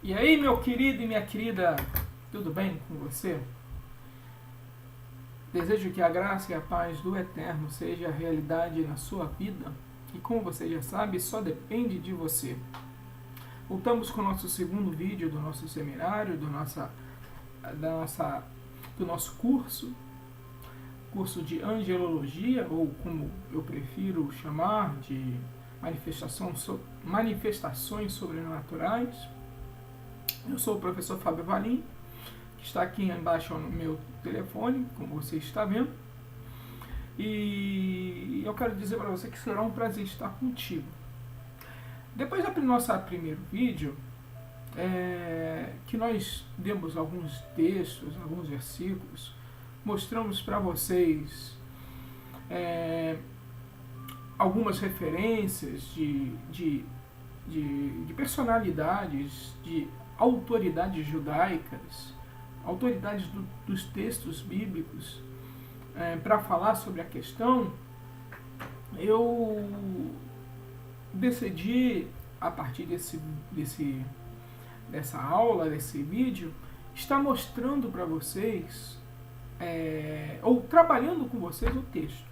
E aí, meu querido e minha querida, tudo bem com você? Desejo que a graça e a paz do Eterno seja a realidade na sua vida. E como você já sabe, só depende de você. Voltamos com o nosso segundo vídeo do nosso seminário, do nosso curso de angelologia, ou como eu prefiro chamar, de manifestações sobrenaturais. Eu sou o professor Fábio Valim, que está aqui embaixo no meu telefone, como você está vendo. E eu quero dizer para você que será um prazer estar contigo. Depois do nosso primeiro vídeo, que nós demos alguns textos, alguns versículos, mostramos para vocês algumas referências de personalidades, de autoridades judaicas, autoridades dos textos bíblicos, para falar sobre a questão. Eu decidi, a partir dessa aula, desse vídeo, estar mostrando para vocês, ou trabalhando com vocês o texto.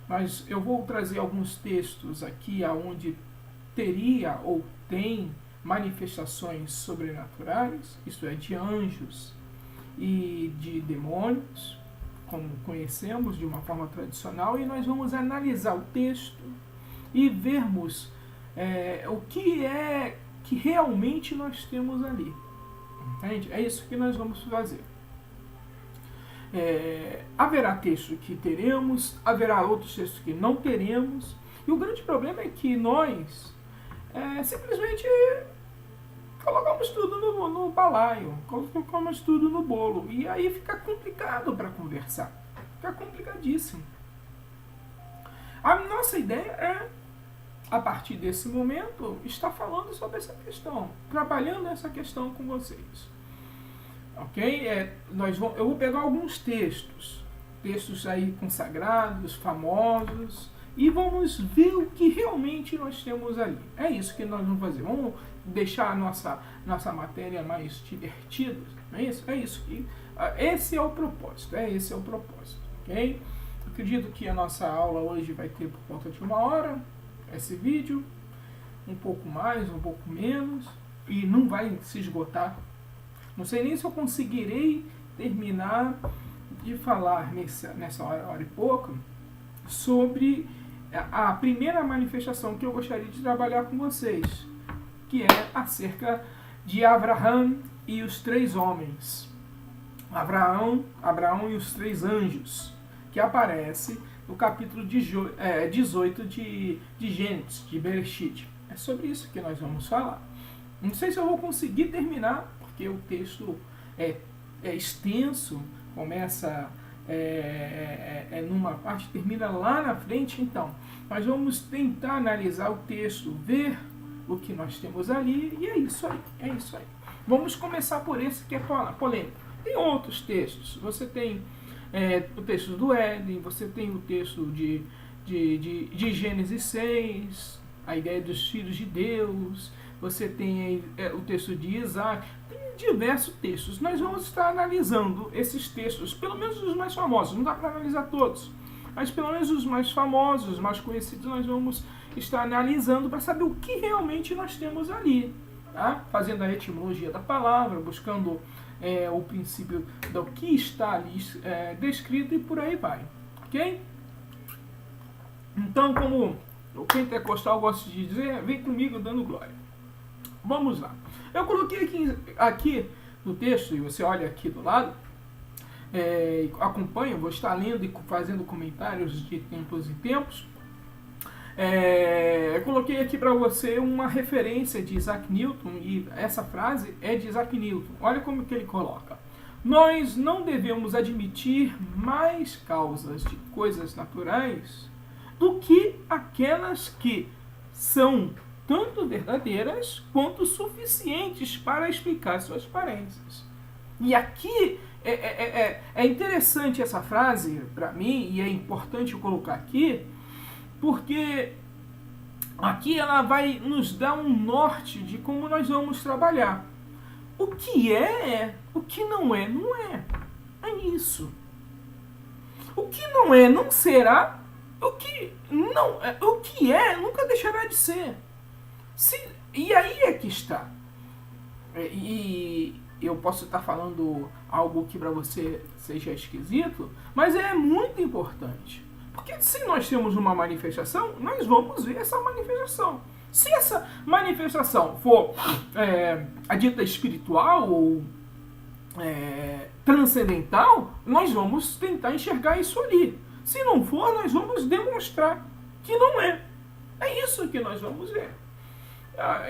Mas eu vou trazer alguns textos aqui onde teria ou tem manifestações sobrenaturais, isto é, de anjos e de demônios, como conhecemos de uma forma tradicional, e nós vamos analisar o texto e vermos o que é que realmente nós temos ali. Entende? É isso que nós vamos fazer. Haverá textos que teremos, haverá outros textos que não teremos, e o grande problema é que nós simplesmente colocamos tudo no balaio, colocamos tudo no bolo, e aí fica complicado para conversar, fica complicadíssimo. A nossa ideia é, a partir desse momento, estar falando sobre essa questão, trabalhando essa questão com vocês. Ok? Eu vou pegar alguns textos aí consagrados, famosos, e vamos ver o que realmente nós temos ali. É isso que nós vamos fazer. Vamos deixar a nossa matéria mais divertida. Não é isso? É isso que... Esse é o propósito. Ok? Acredito que a nossa aula hoje vai ter por volta de 1 hora. Esse vídeo. Um pouco mais, um pouco menos. E não vai se esgotar. Não sei nem se eu conseguirei terminar de falar nessa hora e pouco sobre a primeira manifestação que eu gostaria de trabalhar com vocês, que é acerca de Abraão e os 3 homens. Abraão e os 3 anjos, que aparece no capítulo 18 de Gênesis, de Bereshit. É sobre isso que nós vamos falar. Não sei se eu vou conseguir terminar, porque o texto é extenso, começa numa parte, termina lá na frente. Então, nós vamos tentar analisar o texto, ver o que nós temos ali, e é isso aí. Vamos começar por esse que é polêmico. Tem outros textos, você tem o texto do Éden, você tem o texto de Gênesis 6, a ideia dos filhos de Deus, você tem o texto de Isaac, tem diversos textos. Nós vamos estar analisando esses textos, pelo menos os mais famosos, não dá para analisar todos, mas pelo menos os mais famosos, os mais conhecidos, nós vamos estar analisando para saber o que realmente nós temos ali, tá? Fazendo a etimologia da palavra, buscando o princípio do que está ali descrito, e por aí vai, ok? Então, como o pentecostal gosta de dizer, vem comigo dando glória. Vamos lá. Eu coloquei aqui no texto, e você olha aqui do lado, acompanha, vou estar lendo e fazendo comentários de tempos em tempos. Eu coloquei aqui para você uma referência de Isaac Newton, e essa frase é de Isaac Newton. Olha como que ele coloca. Nós não devemos admitir mais causas de coisas naturais do que aquelas que são tanto verdadeiras quanto suficientes para explicar suas aparências. E aqui é interessante essa frase para mim, e é importante eu colocar aqui, porque aqui ela vai nos dar um norte de como nós vamos trabalhar. O que é, o que não é, não é. É isso. O que não é, não será. O que é, nunca deixará de ser. E aí é que está. E eu posso estar falando algo que para você seja esquisito, mas é muito importante. Porque se nós temos uma manifestação, nós vamos ver essa manifestação. Se essa manifestação for a dita espiritual ou transcendental, nós vamos tentar enxergar isso ali. Se não for, nós vamos demonstrar que não é. É isso que nós vamos ver.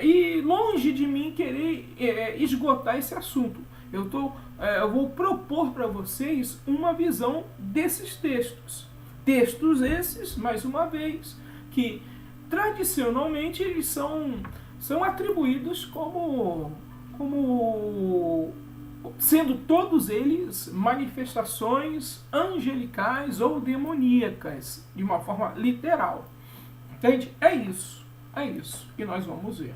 E longe de mim querer esgotar esse assunto, eu vou propor para vocês uma visão desses textos. Textos esses, mais uma vez, que tradicionalmente eles são atribuídos como sendo todos eles manifestações angelicais ou demoníacas, de uma forma literal. Entende? É isso que nós vamos ver.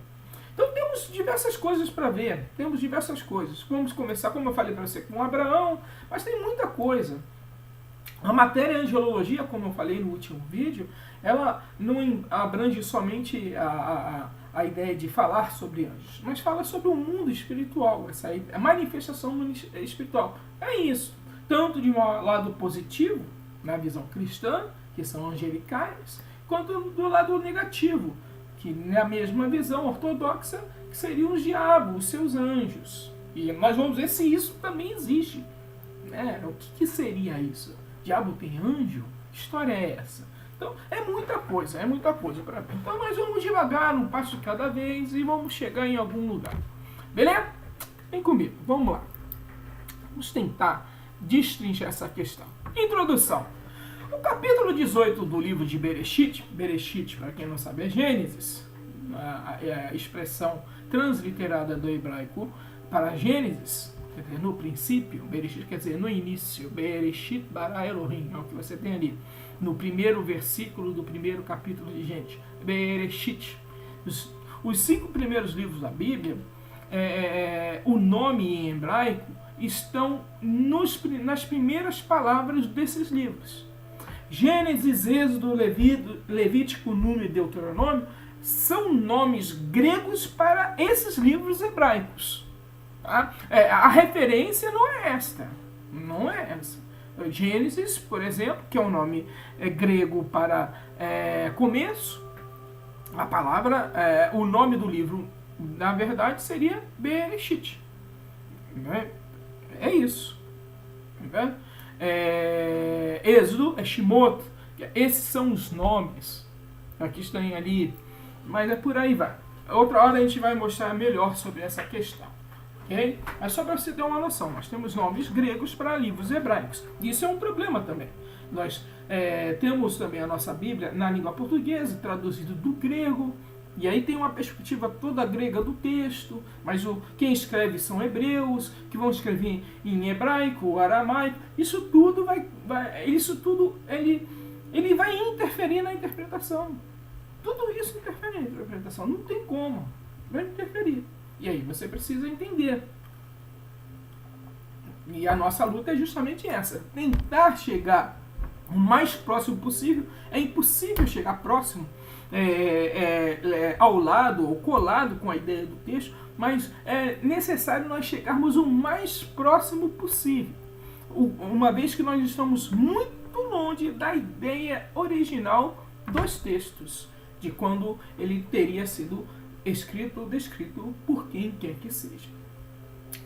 Então temos diversas coisas para ver, temos diversas coisas. Vamos começar, como eu falei para você, com Abraão, mas tem muita coisa. A matéria angelologia, como eu falei no último vídeo, ela não abrange somente a ideia de falar sobre anjos, mas fala sobre o mundo espiritual, a manifestação espiritual. É isso. Tanto de um lado positivo, na visão cristã, que são angelicais, quanto do lado negativo, que na mesma visão ortodoxa, que seriam os diabos, os seus anjos. E nós vamos ver se isso também existe. O que seria isso? Diabo tem anjo? Que história é essa? Então, é muita coisa para ver. Então, nós vamos devagar, um passo de cada vez, e vamos chegar em algum lugar. Beleza? Vem comigo, vamos lá. Vamos tentar destrinchar essa questão. Introdução. O capítulo 18 do livro de Bereshit, para quem não sabe, é Gênesis, a expressão transliterada do hebraico para Gênesis, quer dizer, no princípio, Bereshit quer dizer no início, Bereshit bara Elohim, é o que você tem ali, no primeiro versículo do primeiro capítulo de Gênesis, Bereshit. Os 5 primeiros livros da Bíblia, o nome em hebraico, estão nas primeiras palavras desses livros. Gênesis, Êxodo, Levítico, Número e Deuteronômio são nomes gregos para esses livros hebraicos. Tá? A referência não é esta. Não é essa. Gênesis, por exemplo, que é um nome grego para começo, a palavra, o nome do livro, na verdade, seria Bereshit. É isso. Êxodo é Shemot. Esses são os nomes. Aqui estão ali. Mas por aí vai. Outra hora a gente vai mostrar melhor sobre essa questão. Okay? Mas só para você ter uma noção, nós temos nomes gregos para livros hebraicos. Isso é um problema também. Nós temos também a nossa Bíblia na língua portuguesa, traduzido do grego. E aí tem uma perspectiva toda grega do texto, mas quem escreve são hebreus, que vão escrever em hebraico, aramaico. Isso tudo ele vai interferir na interpretação. Tudo isso interfere na interpretação. Não tem como. Vai interferir. E aí você precisa entender. E a nossa luta é justamente essa. Tentar chegar o mais próximo possível. É impossível chegar próximo ao lado ou colado com a ideia do texto, mas é necessário nós chegarmos o mais próximo possível, uma vez que nós estamos muito longe da ideia original dos textos, de quando ele teria sido escrito ou descrito por quem quer que seja.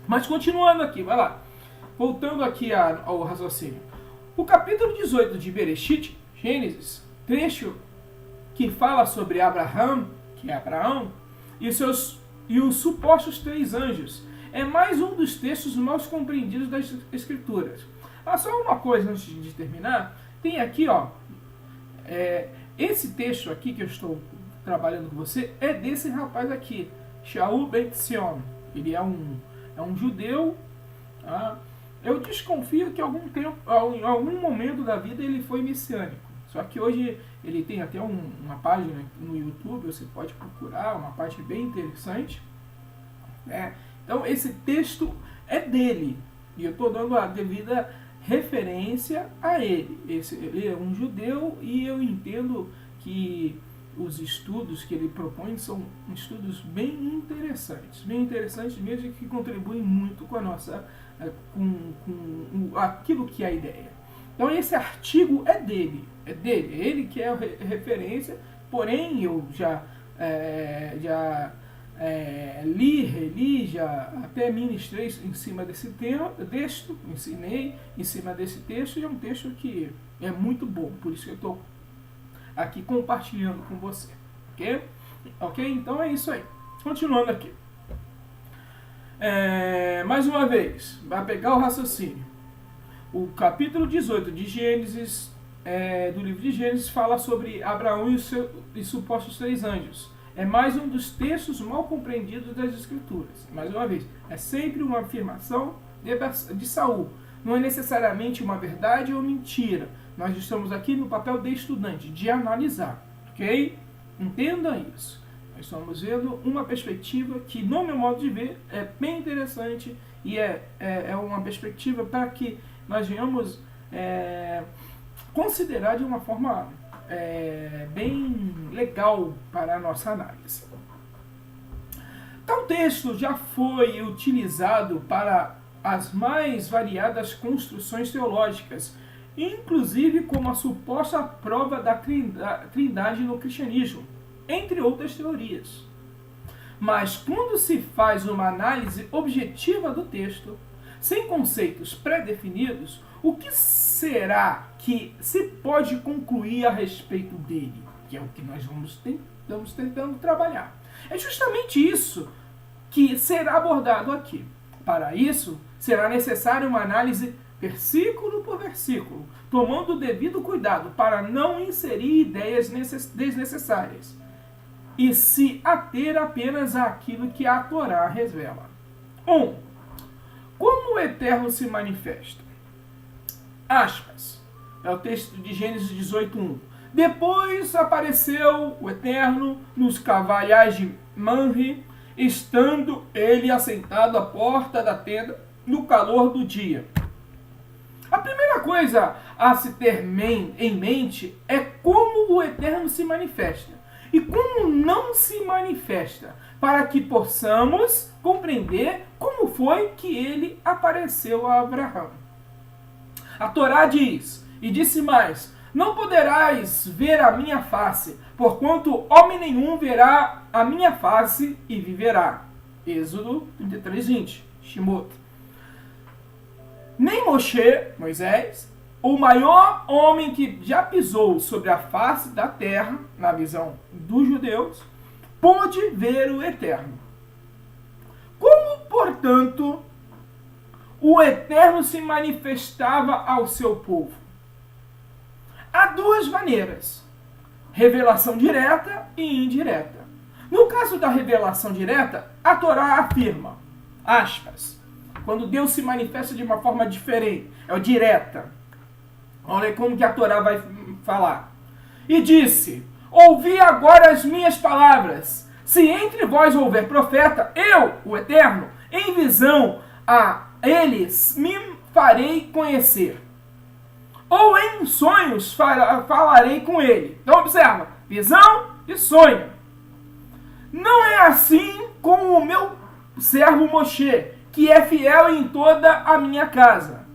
Mas continuando aqui, vai lá, voltando aqui ao raciocínio. O capítulo 18 de Bereshit, Gênesis, trecho que fala sobre Abraham, que é Abraão, e os supostos 3 anjos. É mais um dos textos mal compreendidos das Escrituras. Só uma coisa antes de terminar. Tem aqui, esse texto aqui que eu estou trabalhando com você, é desse rapaz aqui, Shaul Ben Sion. Ele é um judeu. Tá? Eu desconfio que em algum momento da vida ele foi messiânico. Só que hoje ele tem até uma página no YouTube, você pode procurar, uma página bem interessante, Então esse texto é dele, e eu estou dando a devida referência a ele. Ele é um judeu, e eu entendo que os estudos que ele propõe são estudos bem interessantes mesmo, e que contribuem muito com a nossa, com aquilo que é a ideia. Então esse artigo é dele, é ele que é a referência, porém eu já li, reli, já até ministrei em cima desse texto, ensinei em cima desse texto, e é um texto que é muito bom, por isso que eu estou aqui compartilhando com você, ok? Então é isso aí. Continuando aqui. Mais uma vez, vai pegar o raciocínio. O capítulo 18 de Gênesis, do livro de Gênesis, fala sobre Abraão e supostos 3 anjos. É mais um dos textos mal compreendidos das Escrituras. Mais uma vez, é sempre uma afirmação de Saul. Não é necessariamente uma verdade ou mentira. Nós estamos aqui no papel de estudante, de analisar, ok? Entenda isso. Nós estamos vendo uma perspectiva que, no meu modo de ver, é bem interessante, e é uma perspectiva para que nós venhamos considerar de uma forma bem legal para a nossa análise. Tal texto já foi utilizado para as mais variadas construções teológicas, inclusive como a suposta prova da trindade no cristianismo, entre outras teorias. Mas quando se faz uma análise objetiva do texto, sem conceitos pré-definidos, o que será que se pode concluir a respeito dele? Que é o que nós estamos tentando trabalhar. É justamente isso que será abordado aqui. Para isso, será necessária uma análise versículo por versículo, tomando o devido cuidado para não inserir ideias desnecessárias e se ater apenas àquilo que a Torá revela. 1. Como o Eterno se manifesta? Aspas. É o texto de Gênesis 18:1. Depois apareceu o Eterno nos cavaiais de Manre, estando ele assentado à porta da tenda no calor do dia. A primeira coisa a se ter em mente é como o Eterno se manifesta e como não se manifesta, para que possamos compreender como foi que ele apareceu a Abraão. A Torá diz, e disse mais: não poderás ver a minha face, porquanto homem nenhum verá a minha face e viverá. Êxodo 33:20, Shemot. Nem Moisés, o maior homem que já pisou sobre a face da terra, na visão dos judeus, pôde ver o Eterno. Como, portanto, o Eterno se manifestava ao seu povo? Há duas maneiras: revelação direta e indireta. No caso da revelação direta, a Torá afirma, aspas, quando Deus se manifesta de uma forma diferente, é o direta. Olha como que a Torá vai falar. E disse: ouvi agora as minhas palavras. Se entre vós houver profeta, eu, o Eterno, em visão a eles me farei conhecer. Ou em sonhos falarei com ele. Então observa, visão e sonho. Não é assim com o meu servo Moshe, que é fiel em toda a minha casa.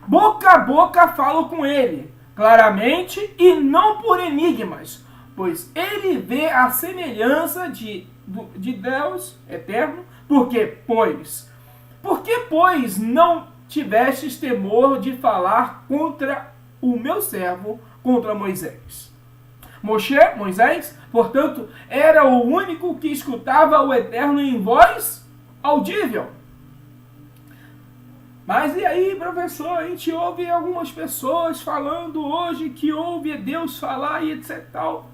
Boca a boca falo com ele, claramente e não por enigmas, pois ele vê a semelhança de Deus eterno, porque, pois, não tivestes temor de falar contra o meu servo, contra Moisés? Moisés, portanto, era o único que escutava o Eterno em voz audível. Mas e aí, professor, a gente ouve algumas pessoas falando hoje que ouve Deus falar e etc. tal.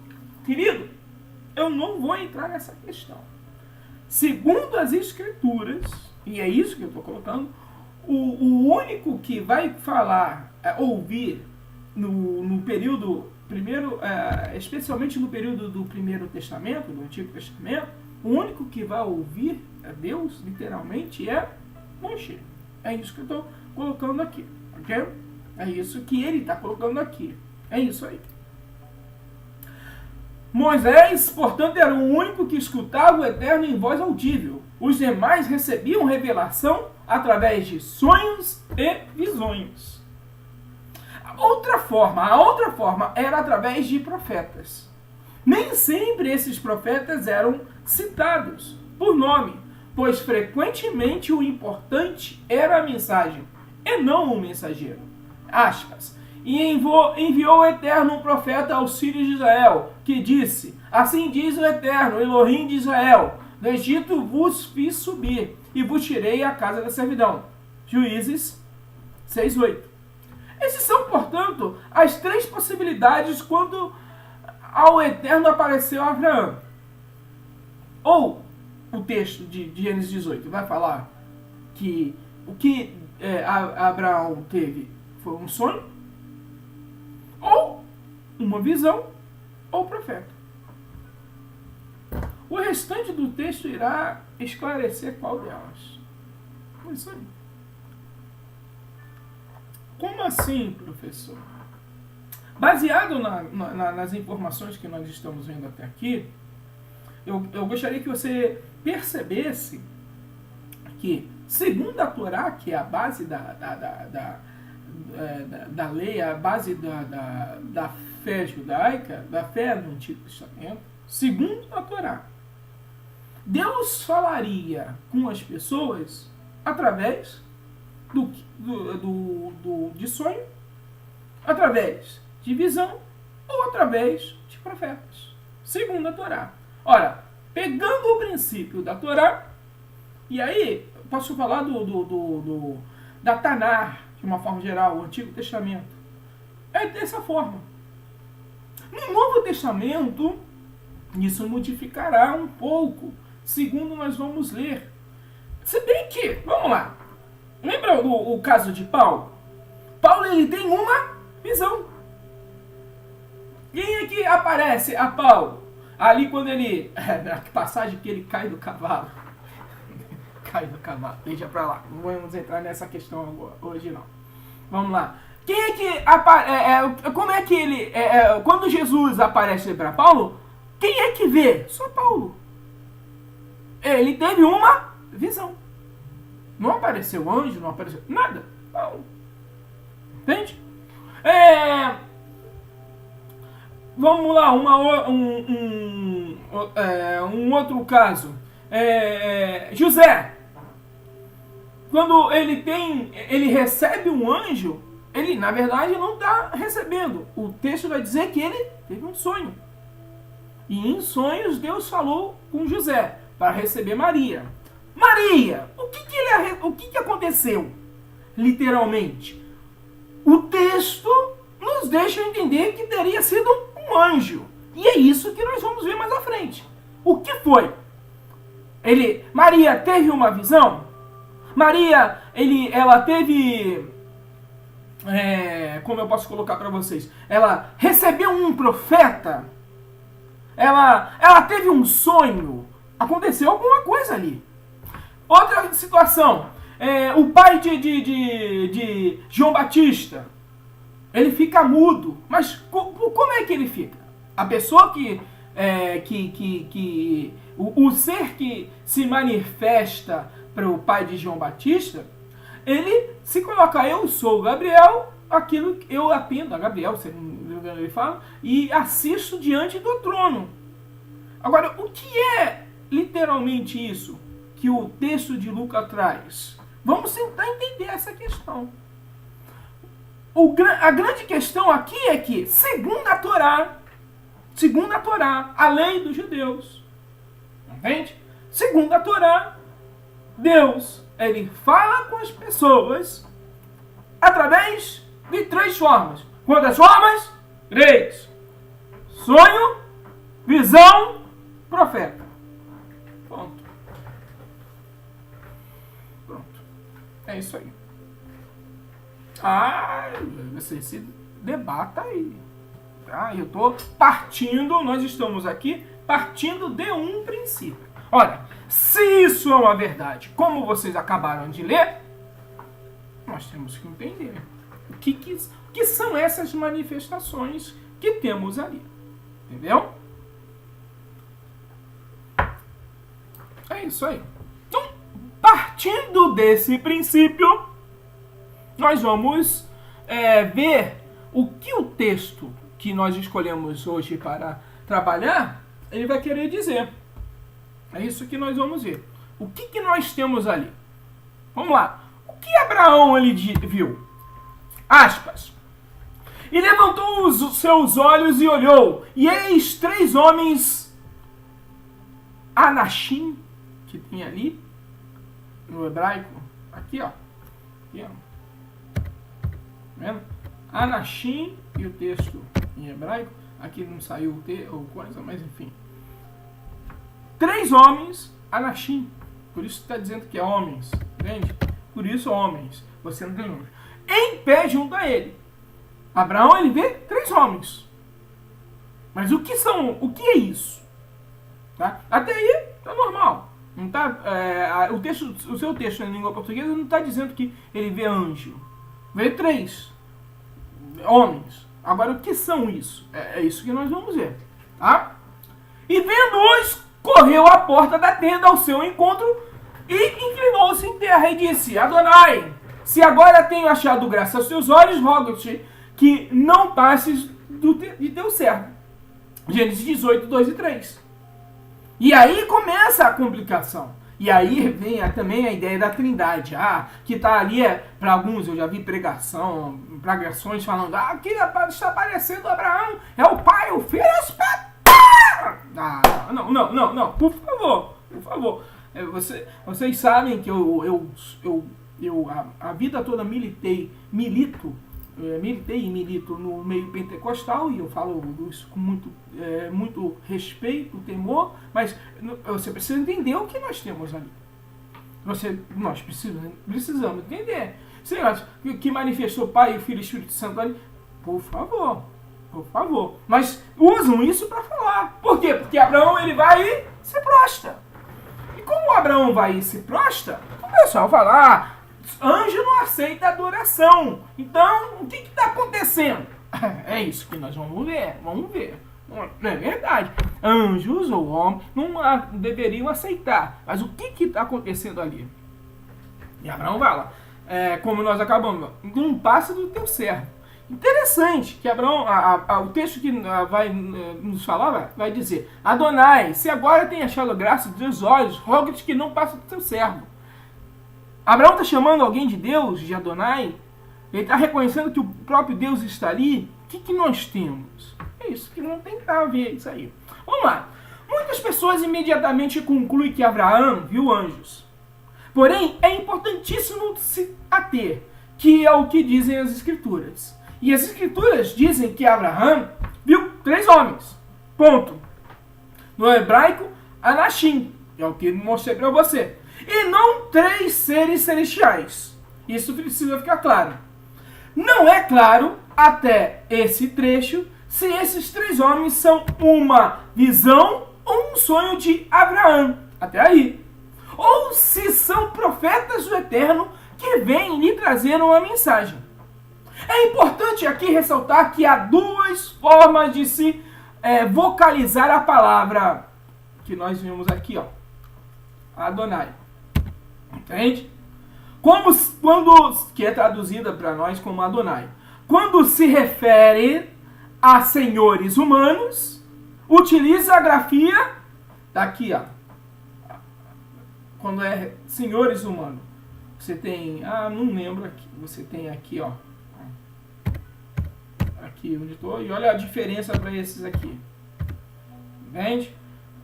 Querido, eu não vou entrar nessa questão. Segundo as Escrituras, e é isso que eu estou colocando, o único que vai falar, ouvir no período primeiro, especialmente no período do Primeiro Testamento, do Antigo Testamento, O único que vai ouvir a Deus, literalmente, é Moshe. É isso que eu estou colocando aqui, ok? É isso que ele está colocando aqui. É isso aí. Moisés, portanto, era o único que escutava o Eterno em voz audível. Os demais recebiam revelação através de sonhos e visões. A outra forma era através de profetas. Nem sempre esses profetas eram citados por nome, pois frequentemente o importante era a mensagem, e não o mensageiro. Aspas. E enviou o Eterno um profeta aos filhos de Israel, que disse: assim diz o Eterno, Elohim de Israel, do Egito vos fiz subir, e vos tirei a casa da servidão. Juízes 6:8. Esses são, portanto, as três possibilidades quando ao Eterno apareceu a Abraão. Ou o texto de Gênesis 18 vai falar que o que Abraão teve foi um sonho, ou uma visão, ou profeta. O restante do texto irá esclarecer qual delas. É isso aí. Como assim, professor? Baseado nas informações que nós estamos vendo até aqui, eu gostaria que você percebesse que, segundo a Torá, que é a base da lei, a base da fé judaica, da fé no Antigo Testamento, segundo a Torá, Deus falaria com as pessoas através de sonho, através de visão ou através de profetas, segundo a Torá. Ora, pegando o princípio da Torá, e aí posso falar da Tanar, de uma forma geral, o Antigo Testamento, é dessa forma. No Novo Testamento, isso modificará um pouco, segundo nós vamos ler. Se bem que, vamos lá, lembra o caso de Paulo? Paulo, ele tem uma visão. Quem é que aparece a Paulo? Ali quando ele, na passagem que ele cai do cavalo. Cai do cavalo, deixa pra lá. Não vamos entrar nessa questão agora, hoje não. Vamos lá. Quem é que como é que ele, quando Jesus aparece para Paulo, quem é que vê? Só Paulo. Ele teve uma visão. Não apareceu anjo, não apareceu nada. Paulo. Entende? Vamos lá, um outro caso. José. Quando ele recebe um anjo, ele na verdade não está recebendo. O texto vai dizer que ele teve um sonho. E em sonhos Deus falou com José para receber Maria. Maria, o que aconteceu? Literalmente, o texto nos deixa entender que teria sido um anjo. E é isso que nós vamos ver mais à frente. O que foi? Maria teve uma visão? Maria, ela teve, como eu posso colocar para vocês? Ela recebeu um profeta? Ela teve um sonho? Aconteceu alguma coisa ali. Outra situação, o pai de João Batista, ele fica mudo. Mas como é que ele fica? A pessoa o ser que se manifesta para o pai de João Batista, ele se coloca: eu sou Gabriel, aquilo que eu atendo a Gabriel, se ele fala, e assisto diante do trono. Agora, o que é literalmente isso que o texto de Lucas traz? Vamos tentar entender essa questão. A grande questão aqui é que, segundo a Torá, a lei dos judeus, entende? Segundo a Torá, Deus, ele fala com as pessoas através de três formas. Quantas formas? Três: sonho, visão, profeta. Pronto. É isso aí. Você se debata aí. Tá? Eu estou partindo, nós estamos aqui partindo de um princípio. Ora, se isso é uma verdade, como vocês acabaram de ler, nós temos que entender o que são essas manifestações que temos ali. Entendeu? É isso aí. Então, partindo desse princípio, nós vamos ver o que o texto que nós escolhemos hoje para trabalhar, ele vai querer dizer. É isso que nós vamos ver. O que nós temos ali? Vamos lá. O que Abraão ele viu? Aspas. E levantou os seus olhos e olhou, e eis 3 homens, Anashim, que tem ali, no hebraico, aqui ó, tá vendo? Anashim, e o texto em hebraico, aqui não saiu o T ou coisa, mas enfim. 3 homens, Anashim, por isso está dizendo que é homens, entende? Por isso homens, você não tem número. Em pé junto a ele. Abraão, ele vê 3 homens. Mas o que é isso? Tá? Até aí, tá normal. Não tá, o seu texto em língua portuguesa não está dizendo que ele vê anjo. Vê 3 homens. Agora, o que são isso? É isso que nós vamos ver. Tá? E vendo-os, correu à porta da tenda ao seu encontro e inclinou-se em terra e disse: Adonai, se agora tenho achado graça aos teus olhos, rogo-te que não passes de teu servo. Gênesis 18, 2 e 3. E aí começa a complicação. E aí vem também a ideia da trindade. Que está ali, para alguns, eu já vi pregações falando, aqui está aparecendo Abraão, é o pai, o filho, é o espetáculo. Não, por favor. Vocês sabem que eu a vida toda militei e milito no meio pentecostal, e eu falo isso com muito respeito, temor, mas você precisa entender o que nós temos ali. Nós precisamos entender. Senhor, que manifestou Pai, Filho e Espírito Santo ali, por favor. Mas usam isso para falar. Por quê? Porque Abraão ele vai e se prostra. E como Abraão vai e se prostra, o pessoal fala, anjo não aceita adoração. Então, o que está acontecendo? É isso que nós vamos ver. Não é verdade. Anjos ou homens não deveriam aceitar. Mas o que está acontecendo ali? E Abraão vai lá. Como nós acabamos. Não passa do teu servo. Interessante que Abraão, o texto que vai nos falar, vai dizer: Adonai, se agora tem achado graça dos teus olhos, roga-te que não passe do teu servo. Abraão está chamando alguém de Deus, de Adonai. Ele está reconhecendo que o próprio Deus está ali. O que nós temos? É isso que não tem a ver, isso aí. Vamos lá. Muitas pessoas imediatamente concluem que Abraão viu anjos. Porém, é importantíssimo se ater, que é o que dizem as Escrituras. E as Escrituras dizem que Abraão viu 3 homens. Ponto. No hebraico, Anashim. É o que mostrei para você. E não 3 seres celestiais. Isso precisa ficar claro. Não é claro, até esse trecho, se esses 3 homens são uma visão ou um sonho de Abraão. Até aí. Ou se são profetas do Eterno que vêm lhe trazer uma mensagem. É importante aqui ressaltar que há 2 formas de se vocalizar a palavra que nós vimos aqui, ó. Adonai. Entende? Que é traduzida para nós como Adonai. Quando se refere a senhores humanos, utiliza a grafia daqui, ó. Quando é senhores humanos, você tem, não lembro aqui, você tem aqui, ó. Aqui onde estou, e olha a diferença para esses aqui. Entende?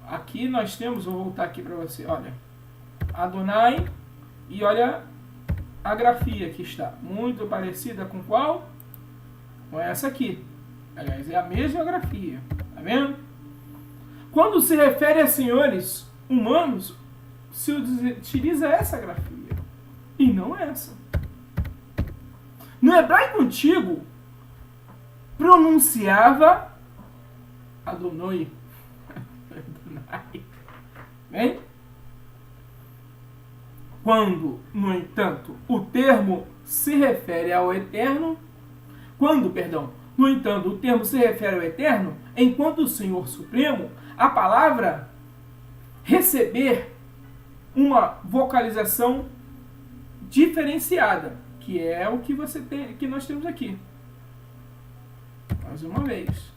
Aqui nós temos, vou voltar aqui para você, olha. Adonai, e olha a grafia que está muito parecida com qual? Com essa aqui. Aliás, é a mesma grafia. Tá vendo? Quando se refere a senhores humanos, se utiliza essa grafia e não essa. No hebraico antigo, pronunciava Adonai. Bem? Quando, no entanto, o termo se refere ao eterno, no entanto, o termo se refere ao eterno, enquanto o Senhor Supremo, a palavra receber uma vocalização diferenciada, que é o que que nós temos aqui. Mais uma vez,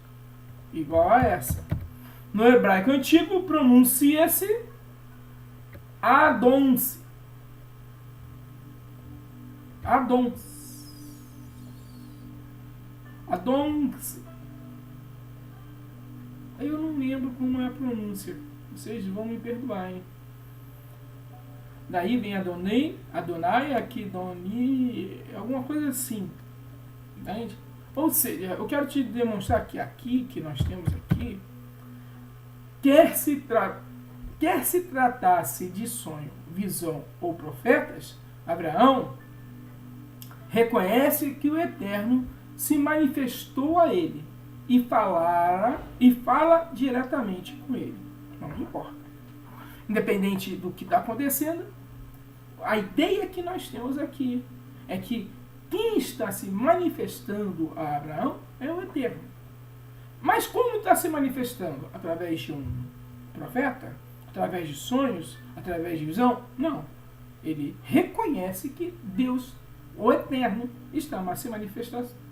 igual a essa. No hebraico antigo pronuncia-se Adonse. Adonse. Eu não lembro como é a pronúncia. Vocês vão me perdoar, hein? Daí vem Adonai, aqui Doni, alguma coisa assim. Entende? Ou seja, eu quero te demonstrar que aqui, que nós temos aqui, quer se tratasse de sonho, visão ou profetas, Abraão reconhece que o Eterno se manifestou a ele e fala diretamente com ele. Não importa. Independente do que está acontecendo, a ideia que nós temos aqui é que quem está se manifestando a Abraão é o Eterno. Mas como está se manifestando? Através de um profeta? Através de sonhos? Através de visão? Não. Ele reconhece que Deus, o Eterno, está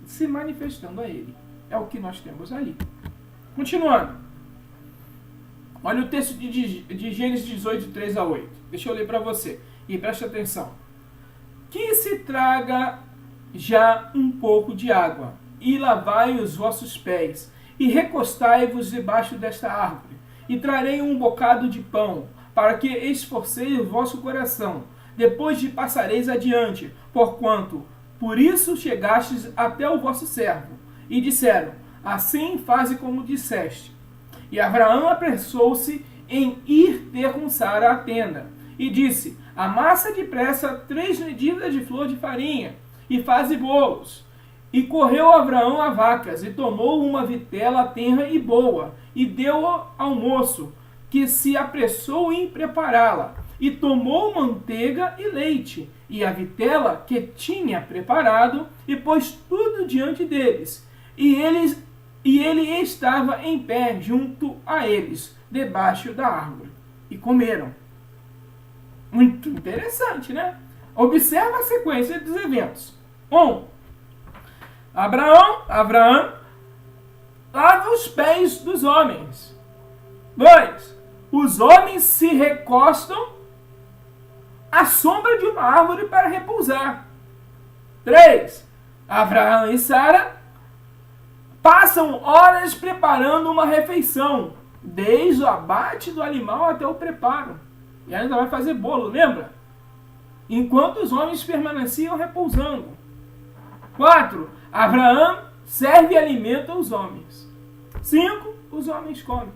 se manifestando a ele. É o que nós temos ali. Continuando. Olha o texto de Gênesis 18, 3 a 8. Deixa eu ler para você. E preste atenção. Que se traga já um pouco de água, e lavai os vossos pés, e recostai-vos debaixo desta árvore, e trarei um bocado de pão, para que esforceis o vosso coração, depois de passareis adiante, porquanto por isso chegastes até o vosso servo. E disseram, assim faze como disseste. E Abraão apressou-se em ir ter com Sara à tenda, e disse, amassa depressa 3 medidas de flor de farinha, e faze bolos. E correu Abraão a vacas, e tomou uma vitela tenra e boa, e deu ao moço, que se apressou em prepará-la, e tomou manteiga e leite, e a vitela que tinha preparado, e pôs tudo diante deles. E ele estava em pé junto a eles, debaixo da árvore. E comeram. Muito interessante, né? Observa a sequência dos eventos. 1. Abraão lava os pés dos homens. 2. Os homens se recostam à sombra de uma árvore para repousar. 3. Abraão e Sara passam horas preparando uma refeição, desde o abate do animal até o preparo. E ainda vai fazer bolo, lembra? Enquanto os homens permaneciam repousando. 4. Abraão serve alimento aos homens. 5. Os homens comem.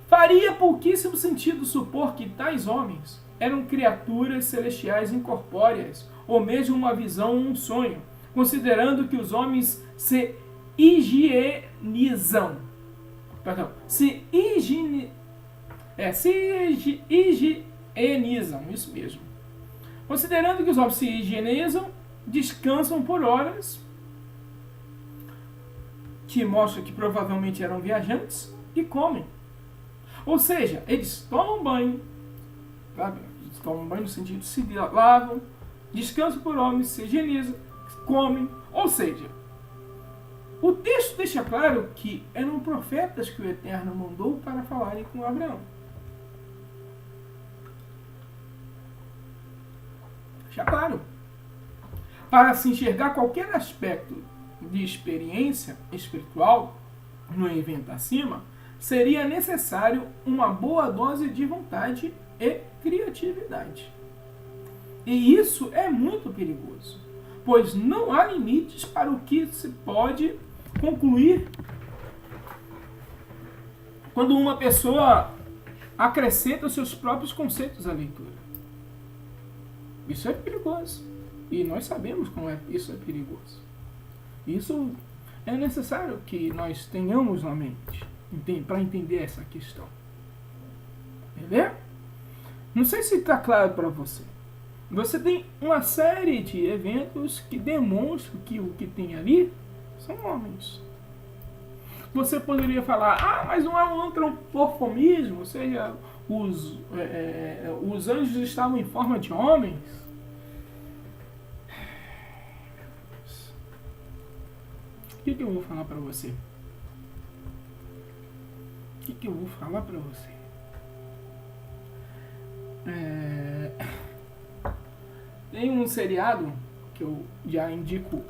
Faria pouquíssimo sentido supor que tais homens eram criaturas celestiais incorpóreas, ou mesmo uma visão ou um sonho, considerando que os homens se higienizam. Higienizam, isso mesmo. Considerando que os homens se higienizam, descansam por horas, que mostra que provavelmente eram viajantes, e comem. Ou seja, eles tomam banho, sabe? Eles tomam banho no sentido de se lavam, descansam por homens, se higienizam, comem. Ou seja, o texto deixa claro que eram profetas que o Eterno mandou para falarem com Abraão. Deixa claro. Para se enxergar qualquer aspecto de experiência espiritual no evento acima, seria necessário uma boa dose de vontade e criatividade. E isso é muito perigoso, pois não há limites para o que se pode concluir quando uma pessoa acrescenta os seus próprios conceitos à leitura. Isso é perigoso. E nós sabemos como isso é perigoso. Isso é necessário que nós tenhamos na mente para entender essa questão. Entendeu? Não sei se está claro para você. Você tem uma série de eventos que demonstram que o que tem ali são homens. Você poderia falar, mas não é um antropomorfismo, ou seja, os anjos estavam em forma de homens. O que eu vou falar para você? O que eu vou falar para você? Tem um seriado que eu já indico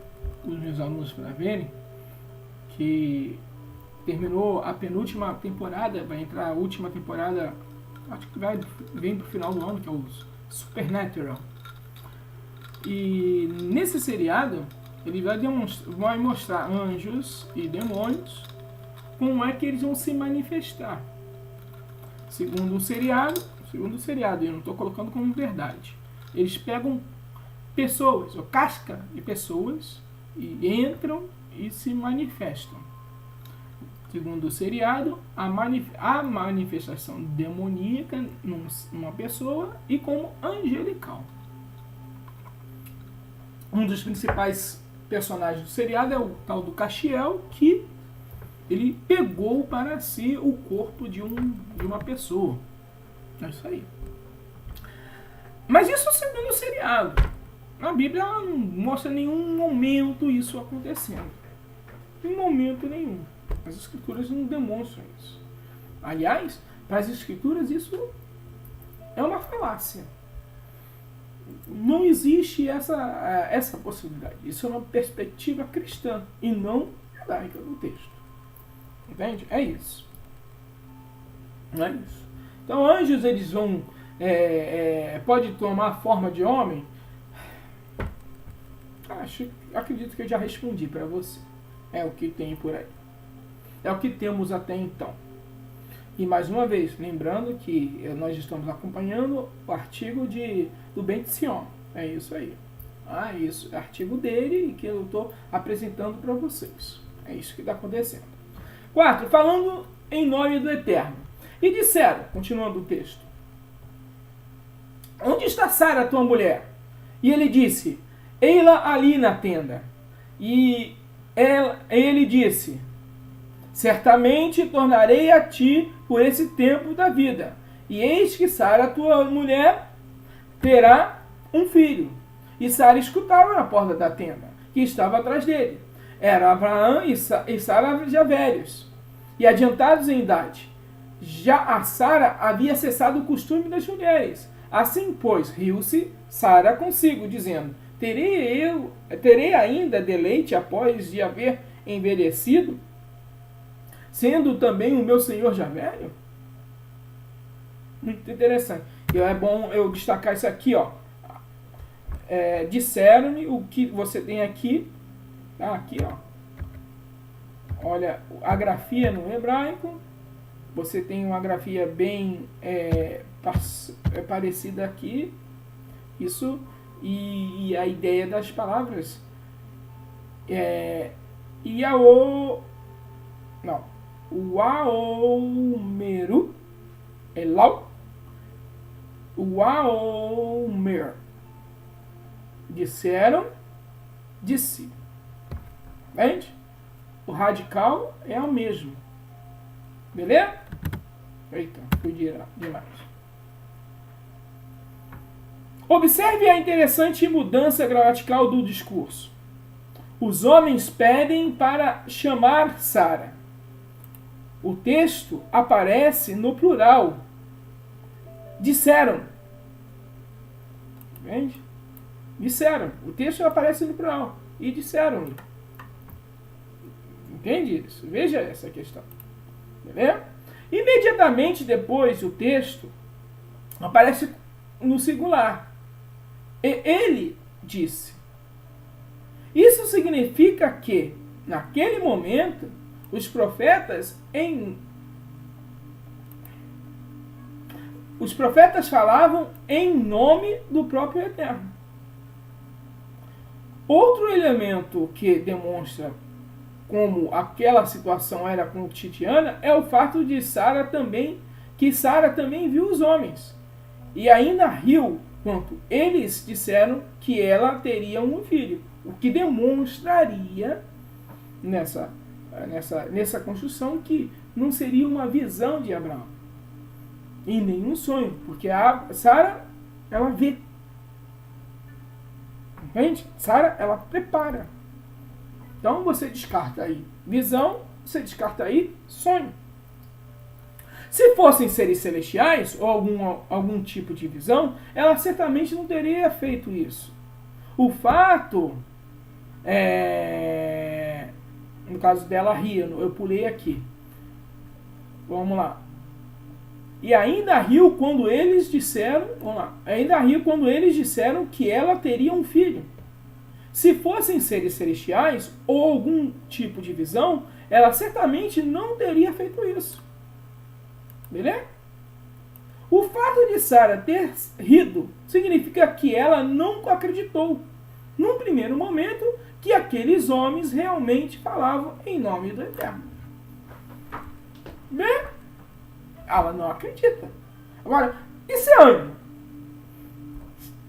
os meus alunos para verem, que terminou a penúltima temporada, vai entrar a última temporada, acho que vem pro final do ano, que é o Supernatural. E nesse seriado, ele vai mostrar anjos e demônios, como é que eles vão se manifestar. Segundo o seriado, eu não estou colocando como verdade. Eles pegam pessoas, ou casca de pessoas, e entram e se manifestam. Segundo o seriado, a manifestação demoníaca numa pessoa e como angelical. Um dos principais personagens do seriado é o tal do Castiel, que ele pegou para si o corpo de uma pessoa. É isso aí. Mas isso segundo o seriado. A Bíblia não mostra nenhum momento isso acontecendo. Em momento nenhum. As Escrituras não demonstram isso. Aliás, para as Escrituras isso é uma falácia. Não existe essa possibilidade. Isso é uma perspectiva cristã e não judaica do texto. Entende? É isso. Não é isso. Então, anjos, eles vão... pode tomar a forma de homem? Acredito que eu já respondi para você. É o que tem por aí. É o que temos até então. E mais uma vez, lembrando que nós estamos acompanhando o artigo do Ben Sion. É isso aí. Isso é artigo dele que eu estou apresentando para vocês. É isso que está acontecendo. 4. Falando em nome do Eterno. E disseram, continuando o texto: onde está Sara, tua mulher? E ele disse: ei-la ali na tenda. E ele disse: certamente tornarei a ti por esse tempo da vida. E eis que Sara, tua mulher, terá um filho. E Sara escutava na porta da tenda, que estava atrás dele. Era Abraão e Sara já velhos, e adiantados em idade. Já a Sara havia cessado o costume das mulheres. Assim, pois, riu-se Sara consigo, dizendo: terei ainda deleite após de haver envelhecido, sendo também o meu senhor já velho? Muito interessante. E é bom eu destacar isso aqui, ó. Disseram-me o que você tem aqui. Aqui, ó. Olha, a grafia no hebraico. Você tem uma grafia bem parecida aqui. Isso. E a ideia das palavras. O Aomeru. Elau. O Aomer. Disseram. Disse. Entende? O radical é o mesmo. Beleza? Eita, fui demais. Observe a interessante mudança gramatical do discurso. Os homens pedem para chamar Sara. O texto aparece no plural. Disseram. Entende? Disseram. O texto aparece no plural. E disseram. Entende isso? Veja essa questão. Beleza? Imediatamente depois o texto aparece no singular. E ele disse. Isso significa que, naquele momento, os profetas falavam em nome do próprio Eterno. Outro elemento que demonstra como aquela situação era cotidiana é o fato de que Sara também viu os homens e ainda riu quando eles disseram que ela teria um filho, o que demonstraria nessa construção que não seria uma visão de Abraão e nenhum sonho, porque a Sara, ela vê. Entende? Sara, ela prepara. Então você descarta aí visão, você descarta aí sonho. Se fossem seres celestiais ou algum tipo de visão, ela certamente não teria feito isso. O fato no caso dela ria, eu pulei aqui. Vamos lá. E ainda riu quando eles disseram, que ela teria um filho. Se fossem seres celestiais ou algum tipo de visão, ela certamente não teria feito isso. Beleza? O fato de Sara ter rido significa que ela não acreditou, num primeiro momento, que aqueles homens realmente falavam em nome do Eterno. Bem, ela não acredita. Agora, e se é anjo?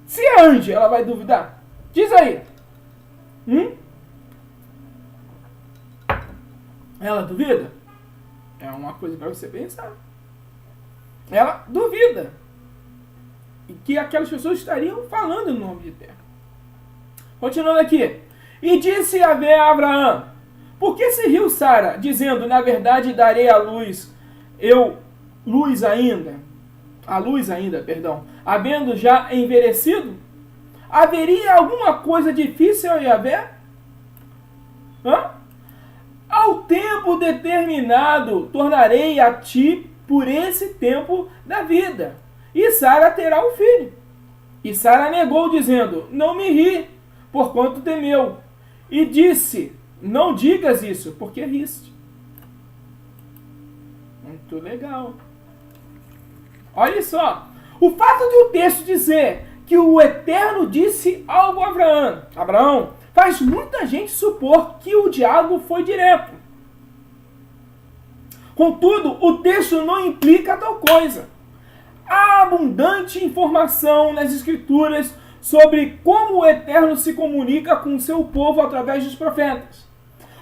Se é anjo, ela vai duvidar? Diz aí. Ela duvida? É uma coisa para você pensar. Ela duvida. E que aquelas pessoas estariam falando em nome de Eterno. Continuando aqui. E disse Yahvé a Abraão: por que se riu Sara, dizendo, na verdade darei a luz ainda, havendo já envelhecido? Haveria alguma coisa difícil a Yahvé? Ao tempo determinado, tornarei a ti por esse tempo da vida, e Sara terá um filho. E Sara negou, dizendo, não me ri, porquanto temeu. E disse, não digas isso, porque riste. Muito legal. Olha só, o fato de o texto dizer que o Eterno disse algo a Abraão, faz muita gente supor que o diálogo foi direto. Contudo, o texto não implica tal coisa. Há abundante informação nas Escrituras sobre como o Eterno se comunica com o seu povo através dos profetas.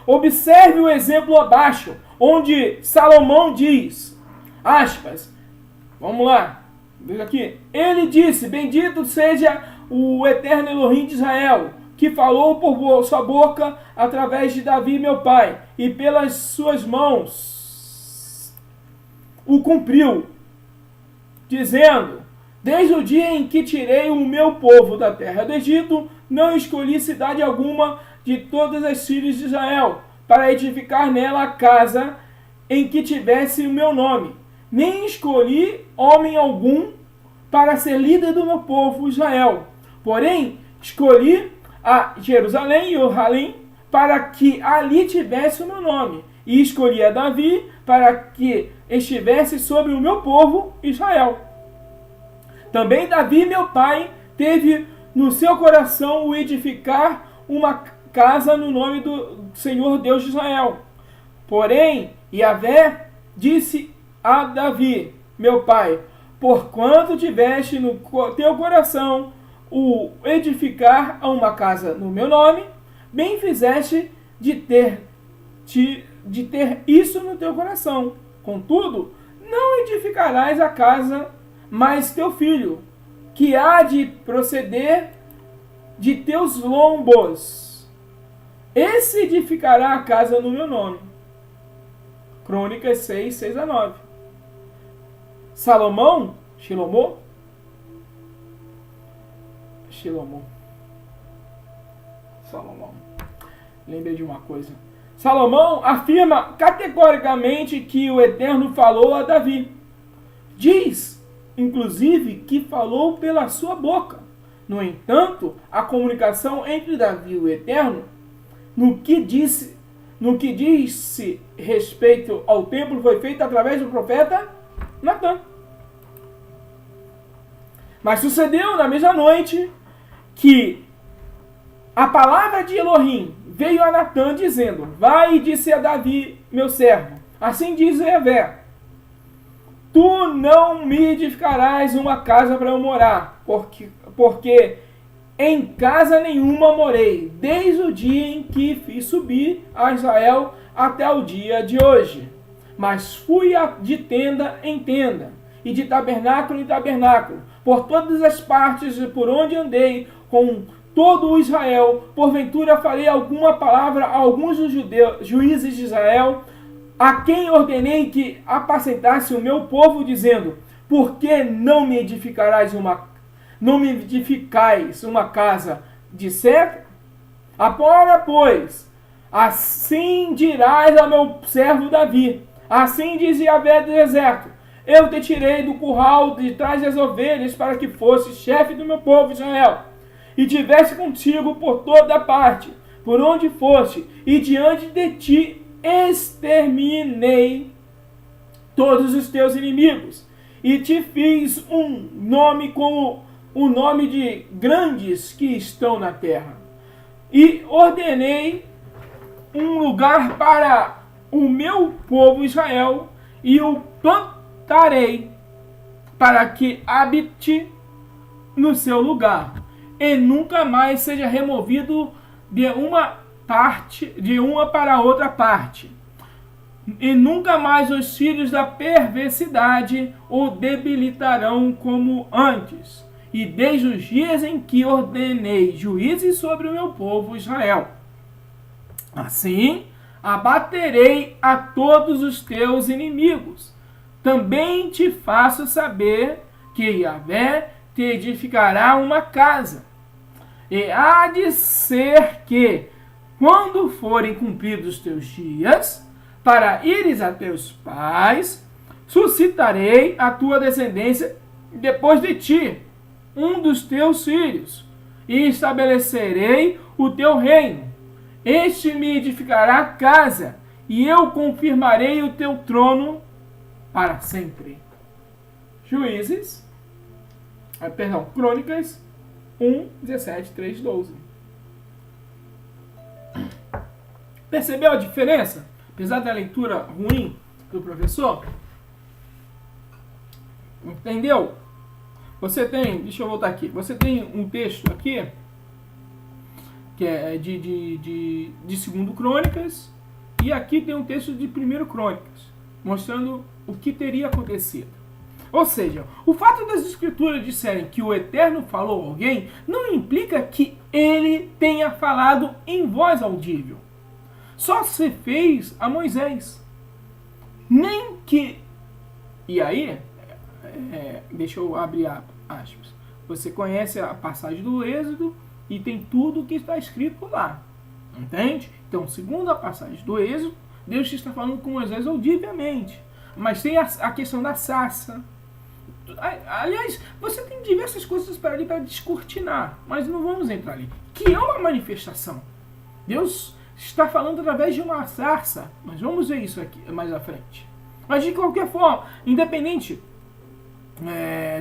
Observe o exemplo abaixo, onde Salomão diz, aspas, vamos lá, veja aqui, ele disse, bendito seja o Eterno Elohim de Israel, que falou por sua boca através de Davi, meu pai, e pelas suas mãos o cumpriu, dizendo, desde o dia em que tirei o meu povo da terra do Egito, não escolhi cidade alguma de todas as filhas de Israel, para edificar nela a casa em que tivesse o meu nome, nem escolhi homem algum para ser líder do meu povo Israel. Porém, escolhi a Jerusalém e Orhalim para que ali tivesse o meu nome, e escolhi a Davi para que estivesse sobre o meu povo Israel. Também Davi, meu pai, teve no seu coração o edificar uma casa no nome do Senhor Deus de Israel. Porém, Yahvé disse a Davi, meu pai, porquanto tiveste no teu coração o edificar a uma casa no meu nome, bem fizeste de ter isso no teu coração. Contudo, não edificarás a casa, mas teu filho, que há de proceder de teus lombos, esse edificará a casa no meu nome. Crônicas 6, 6 a 9. Salomão, lembrei de uma coisa. Salomão afirma categoricamente que o Eterno falou a Davi. Diz, inclusive, que falou pela sua boca. No entanto, a comunicação entre Davi e o Eterno, no que disse respeito ao templo, foi feita através do profeta Natã. Mas sucedeu na mesma noite que a palavra de Elohim veio a Natã dizendo, vai e disse a Davi, meu servo, assim diz Yahvé, tu não me edificarás uma casa para eu morar, porque em casa nenhuma morei, desde o dia em que fiz subir a Israel até o dia de hoje. Mas fui de tenda em tenda, e de tabernáculo em tabernáculo, por todas as partes por onde andei, com todo o Israel. Porventura farei alguma palavra a alguns dos juízes de Israel, a quem ordenei que apacentasse o meu povo, dizendo: por que não me edificais uma casa de cedro? Agora, pois, assim dirás ao meu servo Davi: assim diz Yahvé do deserto: eu te tirei do curral de trás das ovelhas para que fosse chefe do meu povo Israel, e tivesse contigo por toda parte, por onde foste, e diante de ti exterminei todos os teus inimigos, e te fiz um nome como o nome de grandes que estão na terra. E ordenei um lugar para o meu povo Israel, e o plantarei para que habite no seu lugar, e nunca mais seja removido de uma para outra parte. E nunca mais os filhos da perversidade o debilitarão como antes, e desde os dias em que ordenei juízes sobre o meu povo Israel. Assim, abaterei a todos os teus inimigos. Também te faço saber que Yahvé te edificará uma casa. E há de ser que, quando forem cumpridos os teus dias, para ires a teus pais, suscitarei a tua descendência depois de ti, um dos teus filhos, e estabelecerei o teu reino. Este me edificará casa, e eu confirmarei o teu trono para sempre. Crônicas 1, 17, 3, 12. Percebeu a diferença? Apesar da leitura ruim do professor? Entendeu? Você tem, deixa eu voltar aqui, você tem um texto aqui, que é de 2 Crônicas, e aqui tem um texto de 1 Crônicas, mostrando o que teria acontecido. Ou seja, o fato das escrituras disserem que o Eterno falou a alguém, não implica que ele tenha falado em voz audível. Só se fez a Moisés. Nem que... E aí, deixa eu abrir aspas. Você conhece a passagem do Êxodo e tem tudo o que está escrito lá. Entende? Então, segundo a passagem do Êxodo, Deus está falando com Moisés audivelmente. Mas tem a questão da sarça. Aliás, você tem diversas coisas para ali para descortinar, mas não vamos entrar ali. Que é uma manifestação. Deus está falando através de uma sarça. Mas vamos ver isso aqui mais à frente. Mas de qualquer forma, independente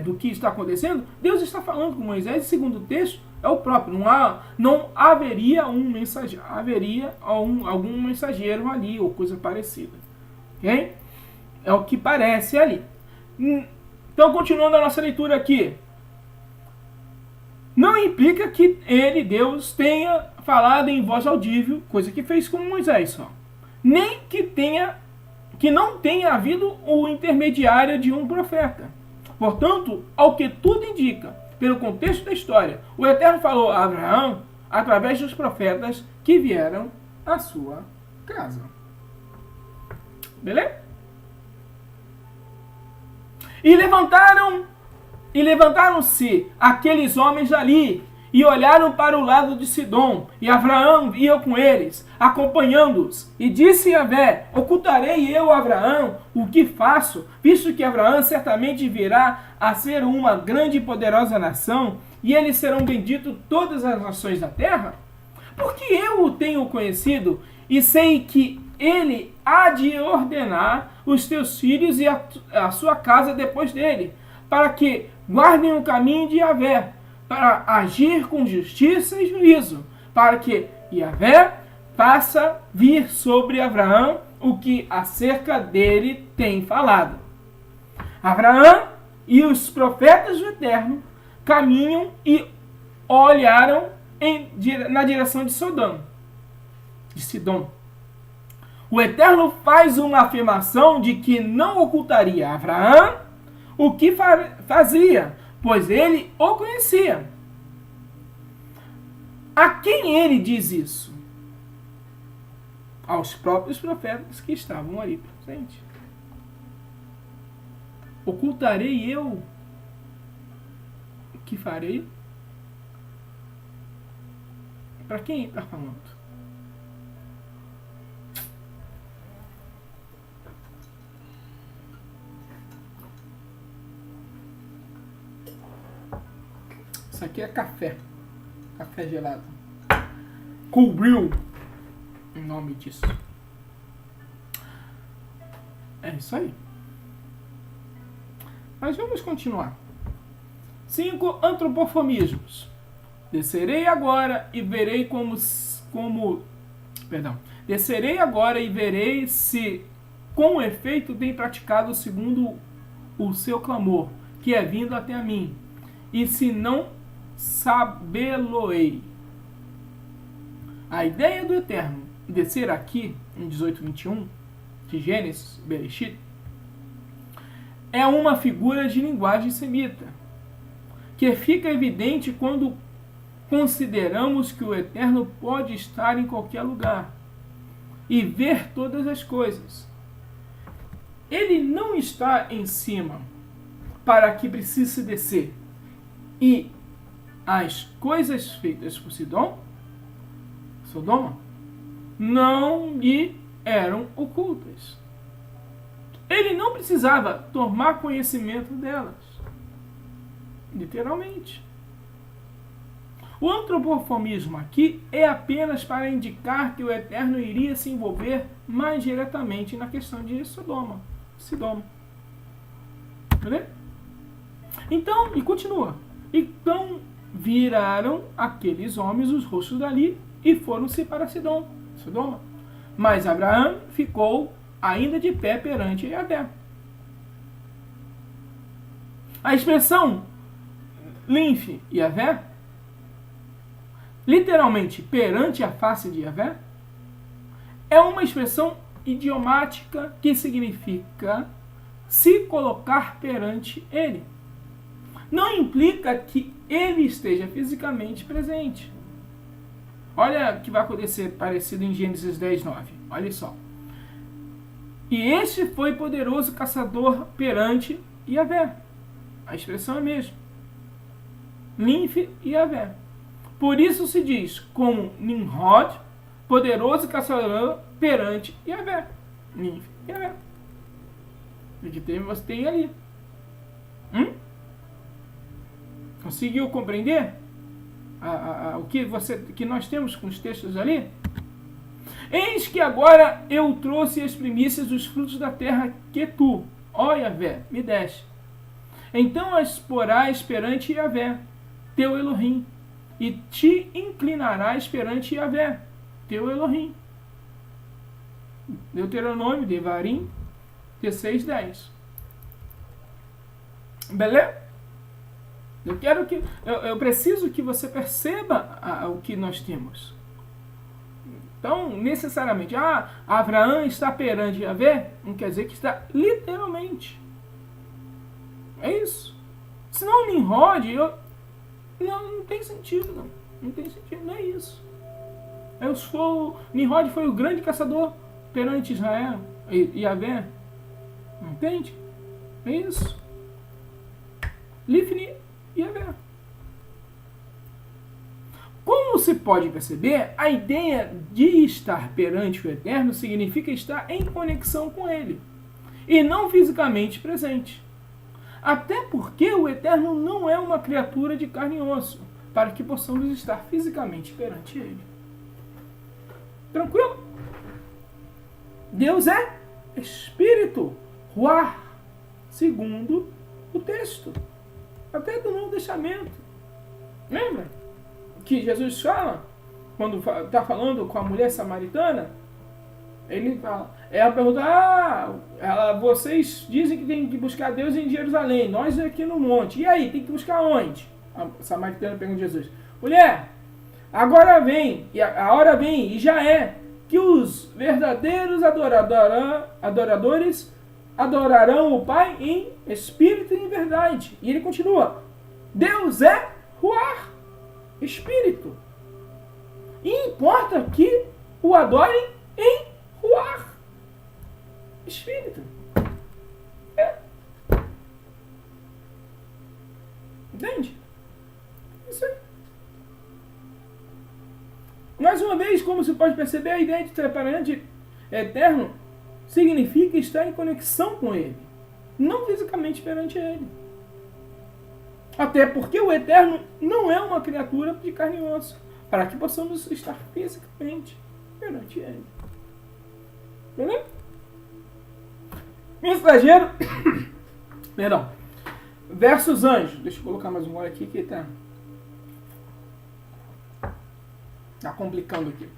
do que está acontecendo, Deus está falando com Moisés, e segundo o texto, é o próprio. Não haveria um mensageiro, algum mensageiro ali, ou coisa parecida. Ok? É o que parece ali. Então, continuando a nossa leitura aqui. Não implica que ele, Deus, tenha falado em voz audível, coisa que fez com Moisés só. Nem que não tenha havido o intermediário de um profeta. Portanto, ao que tudo indica, pelo contexto da história, o Eterno falou a Abraão através dos profetas que vieram à sua casa. Beleza? E levantaram-se aqueles homens ali, e olharam para o lado de Sidom, e Abraão ia com eles, acompanhando-os. E disse Yahvé: ocultarei eu a Abraão o que faço, visto que Abraão certamente virá a ser uma grande e poderosa nação, e eles serão benditos todas as nações da terra? Porque eu o tenho conhecido, e sei que ele há de ordenar os teus filhos e a sua casa depois dele, para que guardem o caminho de Yahvé, para agir com justiça e juízo, para que Yahvé faça vir sobre Abraão o que acerca dele tem falado. Abraão e os profetas do Eterno caminham e olharam na direção de Sodom, de Sidom. O Eterno faz uma afirmação de que não ocultaria a Abraão o que fazia, pois ele o conhecia. A quem ele diz isso? Aos próprios profetas que estavam ali presentes. Ocultarei eu o que farei? Para quem ele está falando? Isso aqui é café. Café gelado. Cool Brew. O nome disso. É isso aí. Mas vamos continuar. 5 antropoformismos. Descerei agora e verei Descerei agora e verei se com efeito tem praticado segundo o seu clamor, que é vindo até a mim. E se não, sabê-lo-ei. A ideia do Eterno descer aqui, em 18:21, de Gênesis, Bereshit, é uma figura de linguagem semita, que fica evidente quando consideramos que o Eterno pode estar em qualquer lugar e ver todas as coisas. Ele não está em cima para que precise descer. E as coisas feitas por Sodoma não lhe eram ocultas. Ele não precisava tomar conhecimento delas. Literalmente. O antropoformismo aqui é apenas para indicar que o Eterno iria se envolver mais diretamente na questão de Sidom. Entendeu? Então, e continua. Então viraram aqueles homens os rostos dali e foram-se para Sodoma. Mas Abraão ficou ainda de pé perante Yahvé. A expressão Linf Yahvé, literalmente perante a face de Yahvé, é uma expressão idiomática que significa se colocar perante ele. Não implica que ele esteja fisicamente presente. Olha o que vai acontecer parecido em Gênesis 10:9. Olha só. E este foi poderoso caçador perante Yahvé. A expressão é a mesma. Linf e Yahvé. Por isso se diz como Nimrod, poderoso caçador perante Yahvé. Linf e Yahvé. O que você tem ali. Conseguiu compreender o que nós temos com os textos ali? Eis que agora eu trouxe as primícias dos frutos da terra que tu, ó Yahvé, me deste. Então as porás perante Yahvé, teu Elohim, e te inclinarás perante Yahvé, teu Elohim. Deuteronômio, Devarim, 16:10. Beleza? Eu preciso que você perceba o que nós temos. Então, necessariamente, Abraão está perante Yahvé, não quer dizer que está literalmente. É isso. Senão Nimrod, não tem sentido, não. Não tem sentido, não é isso. Nimrod foi o grande caçador perante Israel e Yahvé. Não entende? É isso. Lifni e Yahvé. Como se pode perceber, a ideia de estar perante o Eterno significa estar em conexão com Ele, e não fisicamente presente. Até porque o Eterno não é uma criatura de carne e osso, para que possamos estar fisicamente perante Ele. Tranquilo? Deus é Espírito, Ruach, segundo o texto. Até do Novo Testamento. Lembra? Que Jesus fala, quando está falando com a mulher samaritana, Ele fala, ela pergunta, vocês dizem que tem que buscar Deus em Jerusalém, nós aqui no monte. E aí, tem que buscar onde? A samaritana pergunta a Jesus. Mulher, agora vem, e a hora vem, e já é, que os verdadeiros adoradores adorarão o Pai em espírito e em verdade. E ele continua, Deus é Ruach, espírito. E importa que o adorem em Ruach, espírito. Entende? Isso aí. Mais uma vez, como você pode perceber, a ideia de separante eterno significa estar em conexão com Ele, não fisicamente perante Ele. Até porque o eterno não é uma criatura de carne e osso, para que possamos estar fisicamente perante Ele. Beleza? Mensageiro, perdão, versus anjo. Deixa eu colocar mais um olho aqui que tá complicando aqui.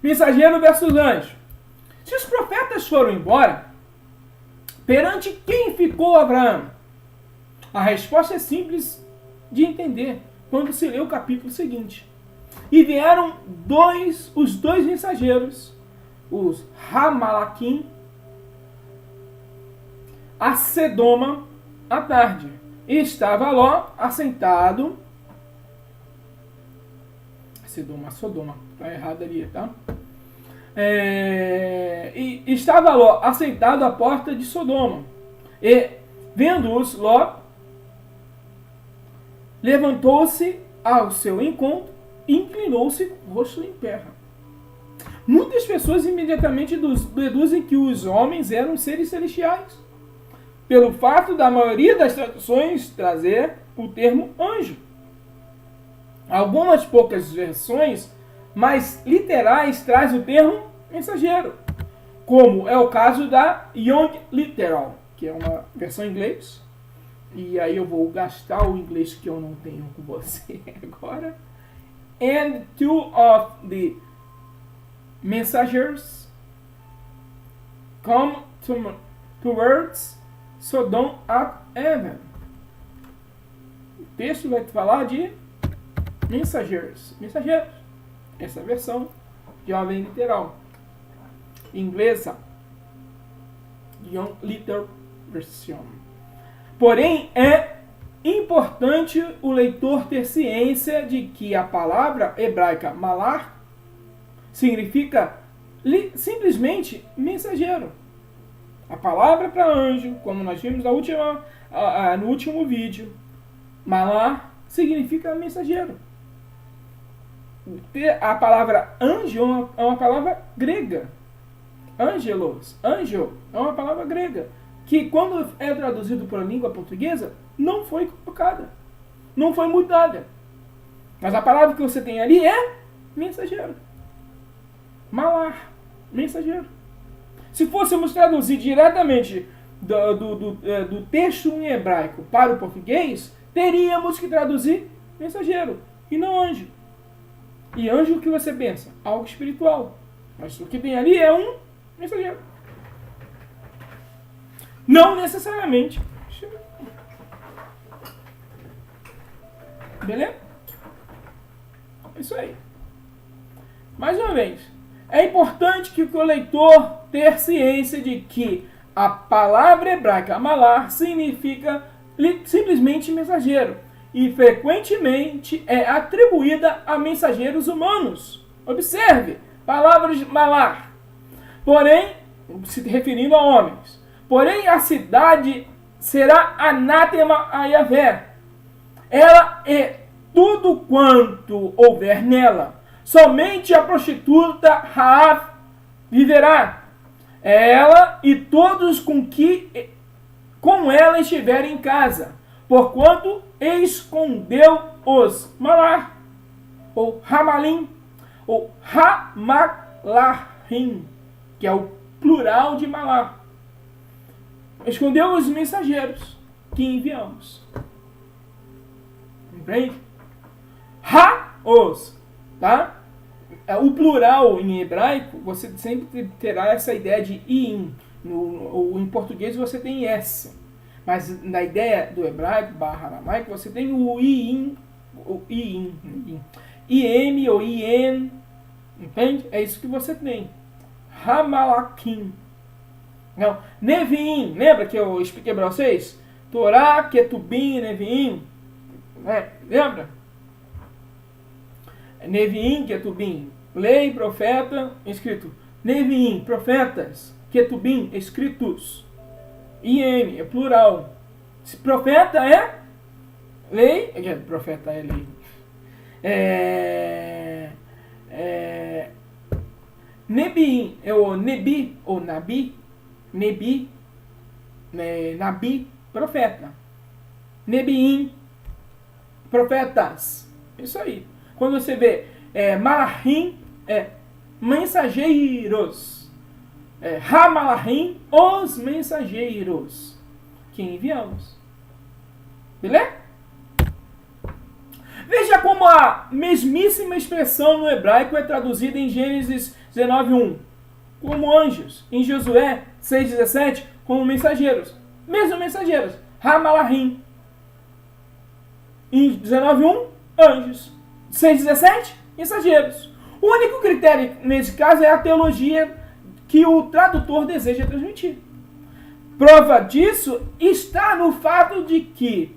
Mensageiro versus anjo. Se os profetas foram embora, perante quem ficou Abraão? A resposta é simples de entender quando se lê o capítulo seguinte. E vieram os dois mensageiros, os Ramalaquim, a Sedoma à tarde. E estava Ló assentado. Sodoma. Está errado ali, tá? E estava Ló assentado à porta de Sodoma. E, vendo-os, Ló levantou-se ao seu encontro e inclinou-se com o rosto em terra. Muitas pessoas imediatamente deduzem que os homens eram seres celestiais, pelo fato da maioria das traduções trazer o termo anjo. Algumas poucas versões mais literais traz o termo mensageiro, como é o caso da Young Literal, que é uma versão em inglês. E aí eu vou gastar o inglês que eu não tenho com você agora. And two of the messengers come towards Sodom at even. O texto vai falar de mensageiros. Essa é a versão jovem literal. Inglesa. Young Literal Version. Porém, é importante o leitor ter ciência de que a palavra hebraica malar significa simplesmente mensageiro. A palavra para anjo, como nós vimos no último vídeo, malar significa mensageiro. A palavra anjo é uma palavra grega. Angelos, anjo, é uma palavra grega, que quando é traduzido para a língua portuguesa, não foi colocada, não foi mudada. Mas a palavra que você tem ali é mensageiro. Malar, mensageiro. Se fôssemos traduzir diretamente do texto em hebraico para o português, teríamos que traduzir mensageiro e não anjo. E anjo, o que você pensa? Algo espiritual. Mas o que tem ali é um mensageiro. Não necessariamente. Beleza? Isso aí. Mais uma vez, é importante que o leitor tenha ciência de que a palavra hebraica malar significa simplesmente mensageiro e frequentemente é atribuída a mensageiros humanos. Observe, palavras malar. Porém, se referindo a homens. Porém, a cidade será anátema a Yahvé. Ela é tudo quanto houver nela. Somente a prostituta Raab viverá. Ela e todos com ela estiverem em casa. Porquanto escondeu os malar, ou Ramalim, ou Ramalahim, que é o plural de malar. Escondeu os mensageiros que enviamos. Entende? Os, tá? o plural em hebraico, você sempre terá essa ideia de in. Em português você tem s. Mas na ideia do hebraico, barra aramaico, você tem o im, im ou ien, entende? É isso que você tem. Hamalakim. Não, Neviim, lembra que eu expliquei para vocês? Torá, Ketubim, Neviim. Lembra? Neviim, Ketubim. Lei, profeta, escrito. Neviim, profetas. Ketubim, escritos. IM, é plural. Se profeta é lei. Profeta é lei. Nebiim, é o Nebi, ou Nabi. Nebi, Nabi, profeta. Nebiim, profetas. Isso aí. Quando você vê Malachim, mensageiros. Hamalachim, os mensageiros que enviamos. Beleza? Veja como a mesmíssima expressão no hebraico é traduzida em Gênesis 19:1 como anjos, em Josué 6:17 como mensageiros. Mesmo mensageiros. Hamalachim. Em 19:1, anjos. 6:17, mensageiros. O único critério nesse caso é a teologia que o tradutor deseja transmitir. Prova disso está no fato de que,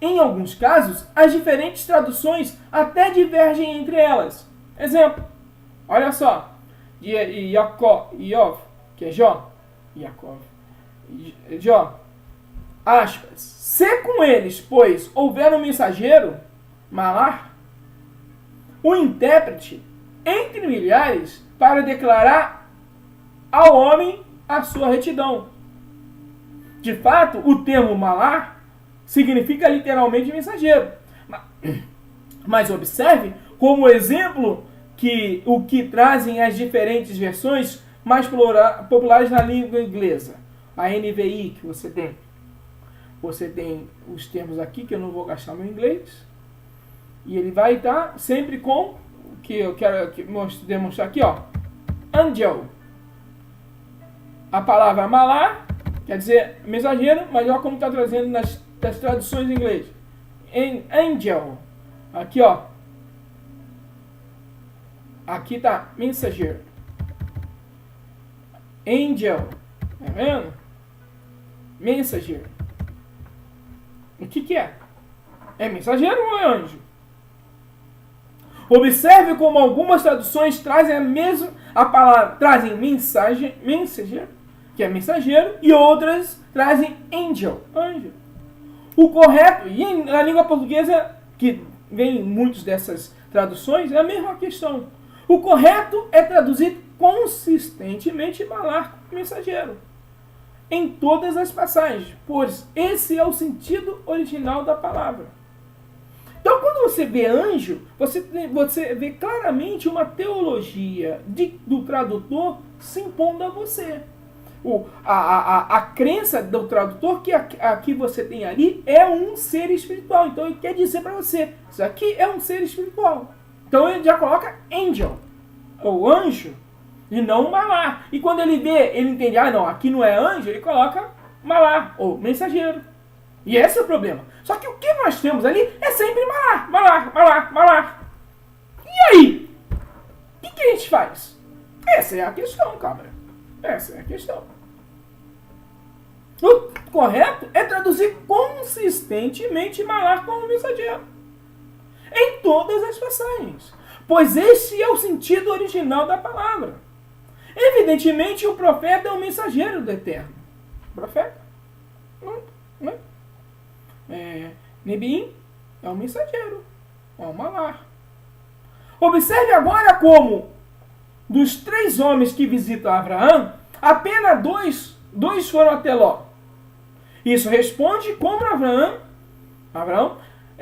em alguns casos, as diferentes traduções até divergem entre elas. Exemplo, olha só, de Iov, que é Jó, Yaakov, Jó, aspas, se com eles, pois, houver um mensageiro, Malar, o intérprete, entre milhares, para declarar ao homem a sua retidão. De fato, o termo Malar significa literalmente mensageiro. Mas observe como exemplo que o que trazem as diferentes versões mais populares na língua inglesa. A NVI que você tem. Você tem os termos aqui, que eu não vou gastar meu inglês. E ele vai estar sempre com o que eu quero demonstrar aqui, ó. Angel. A palavra malar quer dizer mensageiro, mas olha como está trazendo nas traduções em inglês. Angel. Aqui, ó. Aqui tá mensageiro. Angel. Tá vendo? Mensageiro. O que é? É mensageiro ou é anjo? Observe como algumas traduções trazem a palavra, trazem mensageiro, que é mensageiro, e outras trazem angel, anjo. O correto, e na língua portuguesa, que vem muitas dessas traduções, é a mesma questão. O correto é traduzir consistentemente malar, mensageiro, em todas as passagens, pois esse é o sentido original da palavra. Então, quando você vê anjo, você vê claramente uma teologia do tradutor se impondo a você. A crença do tradutor que aqui você tem ali é um ser espiritual. Então, ele quer dizer para você, isso aqui é um ser espiritual. Então, ele já coloca angel, ou anjo, e não malar. E quando ele vê, ele entende, não, aqui não é anjo, ele coloca malar, ou mensageiro. E esse é o problema. Só que o que nós temos ali é sempre malar, malar, malar, malar. E aí? O que a gente faz? Essa é a questão, cabra. Essa é a questão. O correto é traduzir consistentemente malar como mensageiro. Em todas as passagens. Pois esse é o sentido original da palavra. Evidentemente, o profeta é o mensageiro do Eterno. Profeta? Não é? Nebiim é um mensageiro, é um malar. Observe agora como, dos 3 homens que visitam Abraão, apenas dois foram até Ló. Isso responde como Abraão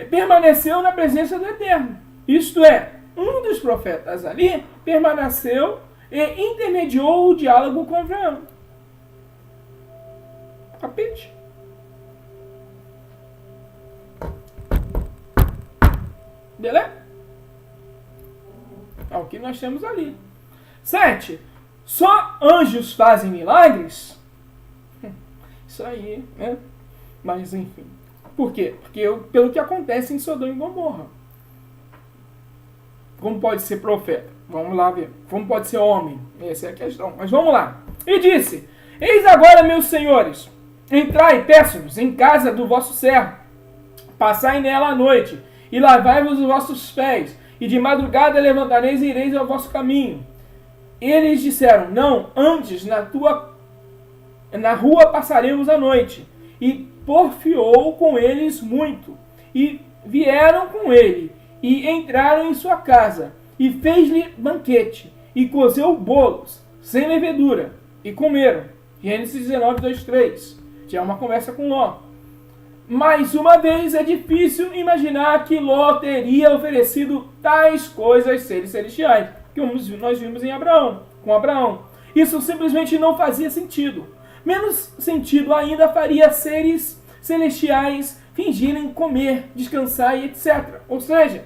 permaneceu na presença do Eterno. Isto é, um dos profetas ali permaneceu e intermediou o diálogo com Abraão. Capite? Beleza? É o que nós temos ali. 7. Só anjos fazem milagres? Isso aí, né? Mas enfim. Por quê? Porque pelo que acontece em Sodoma e Gomorra. Como pode ser profeta? Vamos lá ver. Como pode ser homem? Essa é a questão. Mas vamos lá. E disse: Eis agora, meus senhores, entrai, peço-vos, em casa do vosso servo. Passai nela a noite, e lavai-vos os vossos pés, e de madrugada levantareis e ireis ao vosso caminho. Eles disseram: Não, antes na rua passaremos a noite. E porfiou com eles muito. E vieram com ele, e entraram em sua casa, e fez-lhe banquete, e cozeu bolos, sem levedura, e comeram. Gênesis 19, 2, 3. Já é uma conversa com Ló. Mais uma vez, é difícil imaginar que Ló teria oferecido tais coisas aos seres celestiais, que nós vimos com Abraão. Isso simplesmente não fazia sentido. Menos sentido ainda faria seres celestiais fingirem comer, descansar e etc. Ou seja,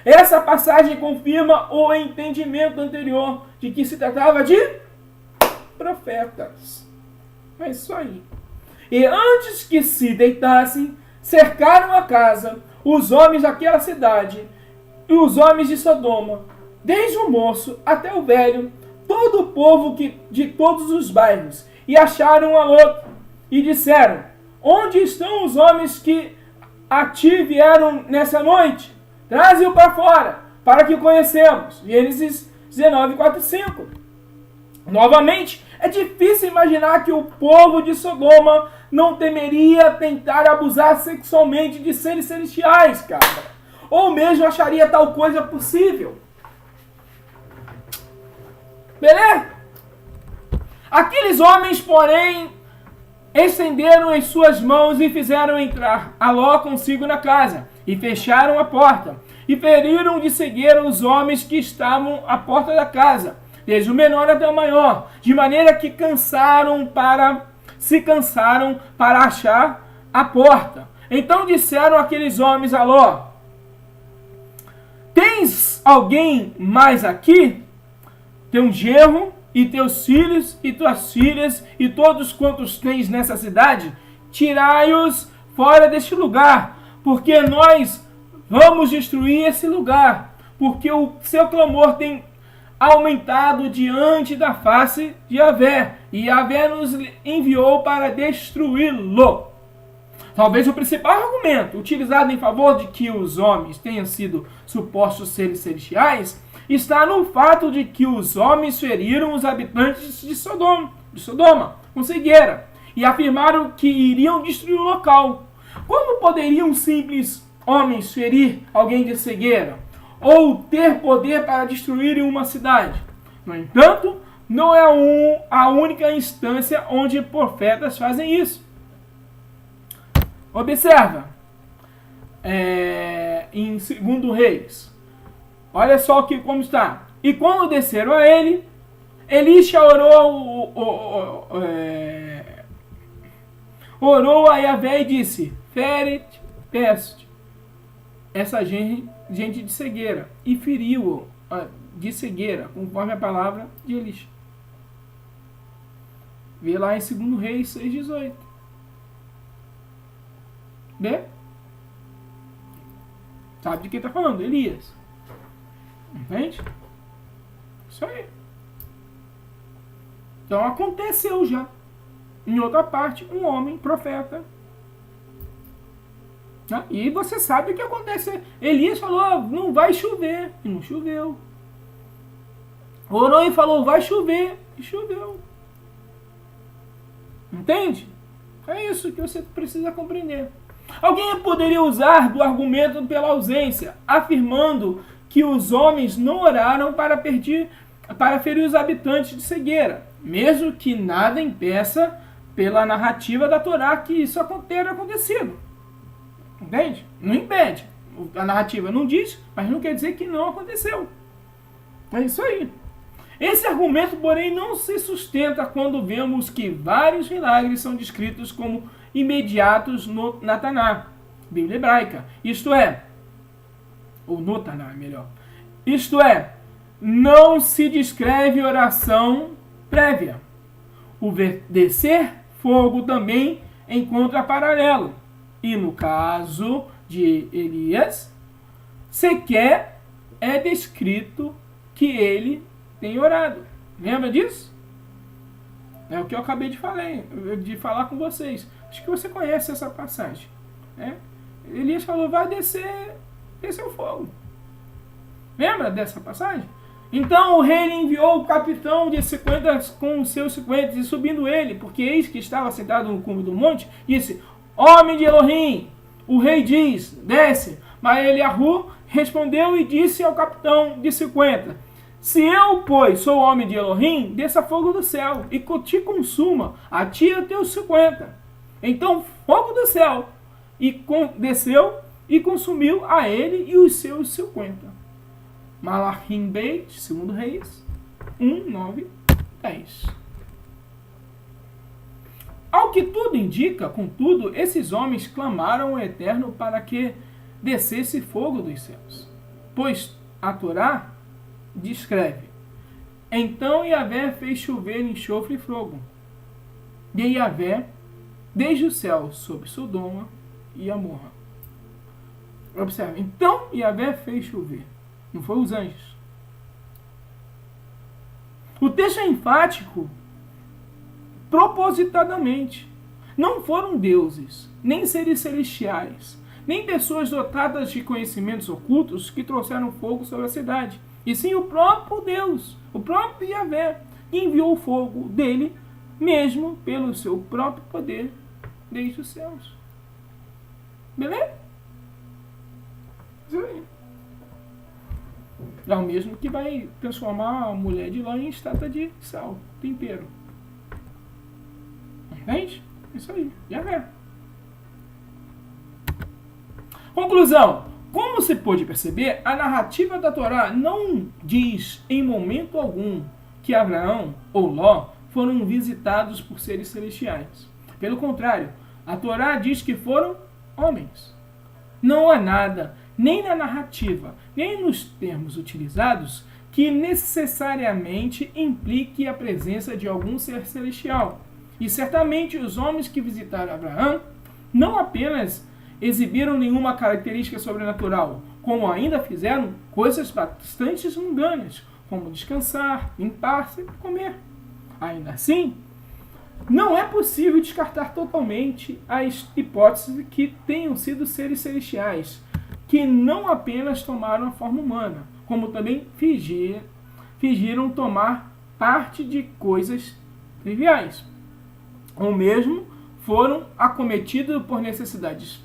essa passagem confirma o entendimento anterior de que se tratava de profetas. É isso aí. E antes que se deitassem, cercaram a casa os homens daquela cidade e os homens de Sodoma, desde o moço até o velho, todo o povo de todos os bairros, e acharam a Ló e disseram: Onde estão os homens que a ti vieram nessa noite? Traze-o para fora, para que o conhecemos. Gênesis 19, 4 e 5. Novamente, é difícil imaginar que o povo de Sodoma não temeria tentar abusar sexualmente de seres celestiais, cara. Ou mesmo acharia tal coisa possível. Beleza? Aqueles homens, porém, estenderam as suas mãos e fizeram entrar a Ló consigo na casa, e fecharam a porta, e feriram de cegueira os homens que estavam à porta da casa, desde o menor até o maior, de maneira que se cansaram para achar a porta. Então disseram aqueles homens a Ló: Tens alguém mais aqui? Teu genro e teus filhos e tuas filhas e todos quantos tens nessa cidade, tirai-os fora deste lugar, porque nós vamos destruir esse lugar, porque o seu clamor tem aumentado diante da face de Yahvé, e Yahvé nos enviou para destruí-lo. Talvez o principal argumento utilizado em favor de que os homens tenham sido supostos seres celestiais está no fato de que os homens feriram os habitantes de Sodoma com cegueira e afirmaram que iriam destruir o local. Como poderiam simples homens ferir alguém de cegueira ou ter poder para destruir uma cidade? No entanto, não é a única instância onde profetas fazem isso. Observa, em 2 Reis, olha só como está. E quando desceram a ele, Elisha orou a Yahvé e disse: Fere-te, peste, essa gente de cegueira, e feriu-o de cegueira, conforme a palavra de Elisha. Vê lá em 2 Reis 6,18. Né? Sabe de quem está falando? Elias. Entende? Isso aí. Então aconteceu já. Em outra parte, um homem, profeta. Né? E você sabe o que acontece. Elias falou: não vai chover. E não choveu. Orou e falou: vai chover. E choveu. Entende? É isso que você precisa compreender. Alguém poderia usar do argumento pela ausência, afirmando que os homens não oraram para ferir os habitantes de cegueira, mesmo que nada impeça pela narrativa da Torá que isso tenha acontecido. Entende? Não impede. A narrativa não diz, mas não quer dizer que não aconteceu. É isso aí. Esse argumento, porém, não se sustenta quando vemos que vários milagres são descritos como imediatos na Taná, Bíblia hebraica. Isto é, ou no Taná, melhor. Isto é, não se descreve oração prévia. O descer fogo também encontra paralelo. E no caso de Elias, sequer é descrito que ele tem orado. Lembra disso? É o que eu acabei de falar com vocês. Acho que você conhece essa passagem. Né? Elias falou, vai descer o fogo. Lembra dessa passagem? Então o rei enviou o capitão de 50 com os seus 50 e subindo ele, porque eis que estava sentado no cume do monte, disse, homem de Elohim, o rei diz, desce. Mas Eliahu respondeu e disse ao capitão de 50, se eu, pois, sou homem de Elohim, desça fogo do céu e te consuma, a ti e a teus 50. Então fogo do céu desceu e consumiu a ele e os seus 50. Malachim Beit, 2 Reis, 1, 9, 10. Ao que tudo indica, contudo, esses homens clamaram ao Eterno para que descesse fogo dos céus. Pois a Torá descreve, então Yahvé fez chover enxofre e fogo. E Yahvé, desde o céu, sobre Sodoma e Amorra. Observe, então Yahvé fez chover. Não foi os anjos. O texto é enfático propositadamente. Não foram deuses, nem seres celestiais, nem pessoas dotadas de conhecimentos ocultos que trouxeram fogo sobre a cidade. E sim o próprio Deus, o próprio Yahvé, que enviou o fogo dele mesmo pelo seu próprio poder desde os céus. Beleza? Isso aí. É o mesmo que vai transformar a mulher de Ló em estátua de sal, tempero. Entende? Isso aí, já é. Conclusão. Como se pôde perceber, a narrativa da Torá não diz em momento algum que Abraão ou Ló foram visitados por seres celestiais. Pelo contrário, a Torá diz que foram homens. Não há nada, nem na narrativa, nem nos termos utilizados, que necessariamente implique a presença de algum ser celestial. E certamente os homens que visitaram Abraão não apenas exibiram nenhuma característica sobrenatural, como ainda fizeram coisas bastante mundanas, como descansar, limpar-se e comer. Ainda assim, não é possível descartar totalmente a hipótese de que tenham sido seres celestiais, que não apenas tomaram a forma humana, como também fingiram tomar parte de coisas triviais, ou mesmo foram acometidos por necessidades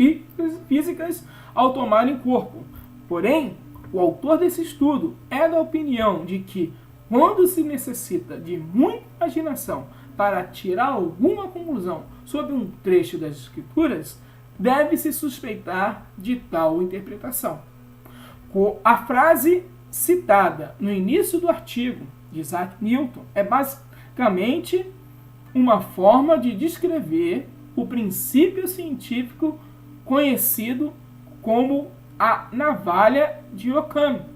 físicas ao tomarem corpo. Porém, o autor desse estudo é da opinião de que, quando se necessita de muita imaginação para tirar alguma conclusão sobre um trecho das Escrituras, deve-se suspeitar de tal interpretação. A frase citada no início do artigo de Isaac Newton é basicamente uma forma de descrever o princípio científico conhecido como a navalha de Occam.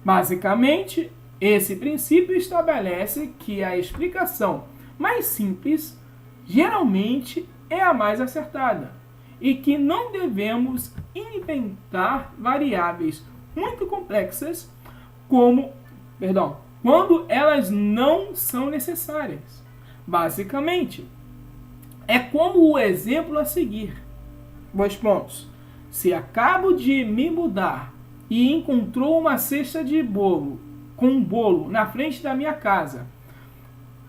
Basicamente, esse princípio estabelece que a explicação mais simples geralmente é a mais acertada e que não devemos inventar variáveis muito complexas quando elas não são necessárias. Basicamente, é como o exemplo a seguir. 2 pontos. Se acabo de me mudar e encontrou uma cesta de bolo, com um bolo na frente da minha casa,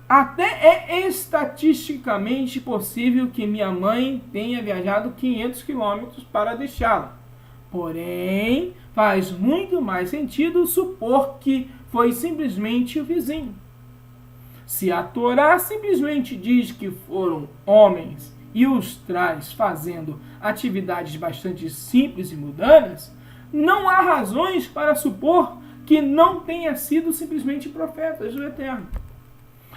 até é estatisticamente possível que minha mãe tenha viajado 500 quilômetros para deixá-la. Porém, faz muito mais sentido supor que foi simplesmente o vizinho. Se a Torá simplesmente diz que foram homens e os traz fazendo atividades bastante simples e mundanas, não há razões para supor que não tenha sido simplesmente profetas do Eterno.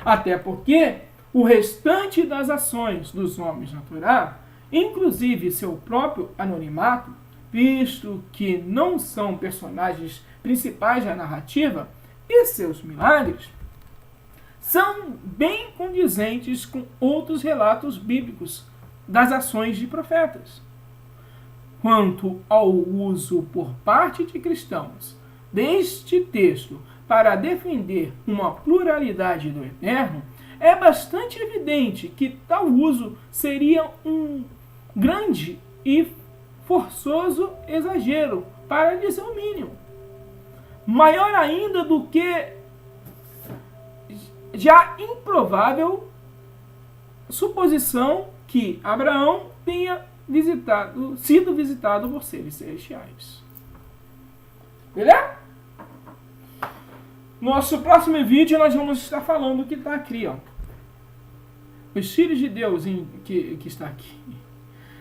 Até porque o restante das ações dos homens na Torá, inclusive seu próprio anonimato, visto que não são personagens principais da narrativa, e seus milagres são bem condizentes com outros relatos bíblicos das ações de profetas. Quanto ao uso por parte de cristãos deste texto para defender uma pluralidade do eterno, é bastante evidente que tal uso seria um grande e forçoso exagero, para dizer o mínimo. Maior ainda do que já improvável suposição que Abraão tenha sido visitado por seres celestiais. Beleza? Nosso próximo vídeo nós vamos estar falando o que está aqui, ó. Os filhos de Deus que está aqui.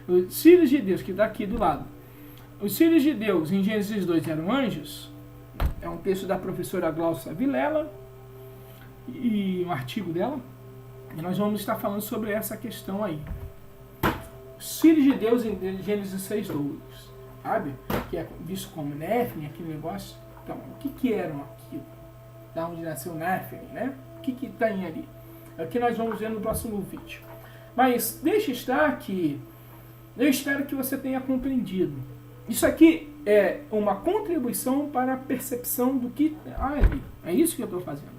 Os filhos de Deus que está aqui do lado. Os filhos de Deus em Gênesis 2 eram anjos. É um texto da professora Glaucia Vilela e um artigo dela. E nós vamos estar falando sobre essa questão aí. Os filhos de Deus em Gênesis 6:2, sabe? Que é visto como Néfilim, aquele negócio. Então, o que eram aquilo? Da onde nasceu Néfilim, né? O que tem ali? É o que nós vamos ver no próximo vídeo. Mas deixa estar que eu espero que você tenha compreendido. Isso aqui é uma contribuição para a percepção do que ali. É isso que eu estou fazendo.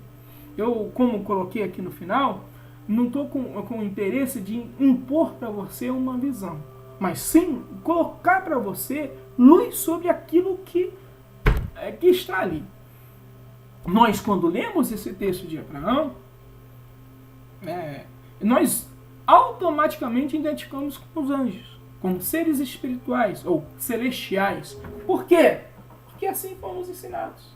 Eu, como coloquei aqui no final, não estou com interesse de impor para você uma visão, mas sim colocar para você luz sobre aquilo que está ali. Nós, quando lemos esse texto de Abraão, nós automaticamente identificamos com os anjos, como seres espirituais ou celestiais. Por quê? Porque assim fomos ensinados.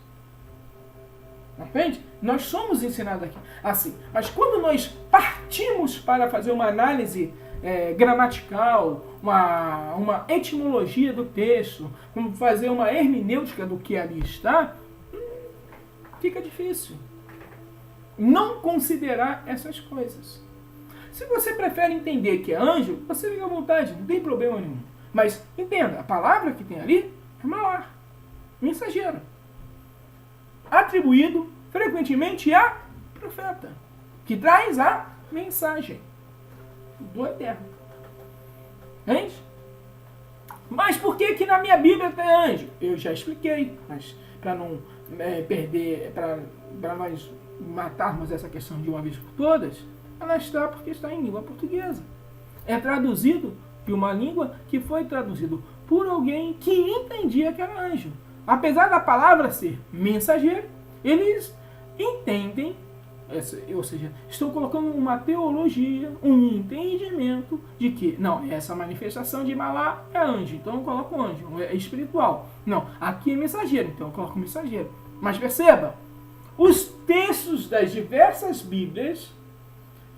Entende? Nós somos ensinados aqui assim. Mas quando nós partimos para fazer uma análise gramatical, uma etimologia do texto, como fazer uma hermenêutica do que ali está, fica difícil não considerar essas coisas. Se você prefere entender que é anjo, você fica à vontade, não tem problema nenhum. Mas entenda, a palavra que tem ali é malar, mensageiro, atribuído frequentemente a profeta, que traz a mensagem do eterno. Entende? Mas por que na minha Bíblia tem anjo? Eu já expliquei, mas para não perder, para nós matarmos essa questão de uma vez por todas, ela está porque está em língua portuguesa. É traduzido de uma língua que foi traduzido por alguém que entendia que era anjo. Apesar da palavra ser mensageiro, eles entendem, ou seja, estão colocando uma teologia, um entendimento de que, não, essa manifestação de Malá é anjo, então eu coloco anjo, é espiritual. Não, aqui é mensageiro, então eu coloco mensageiro. Mas perceba, os textos das diversas Bíblias,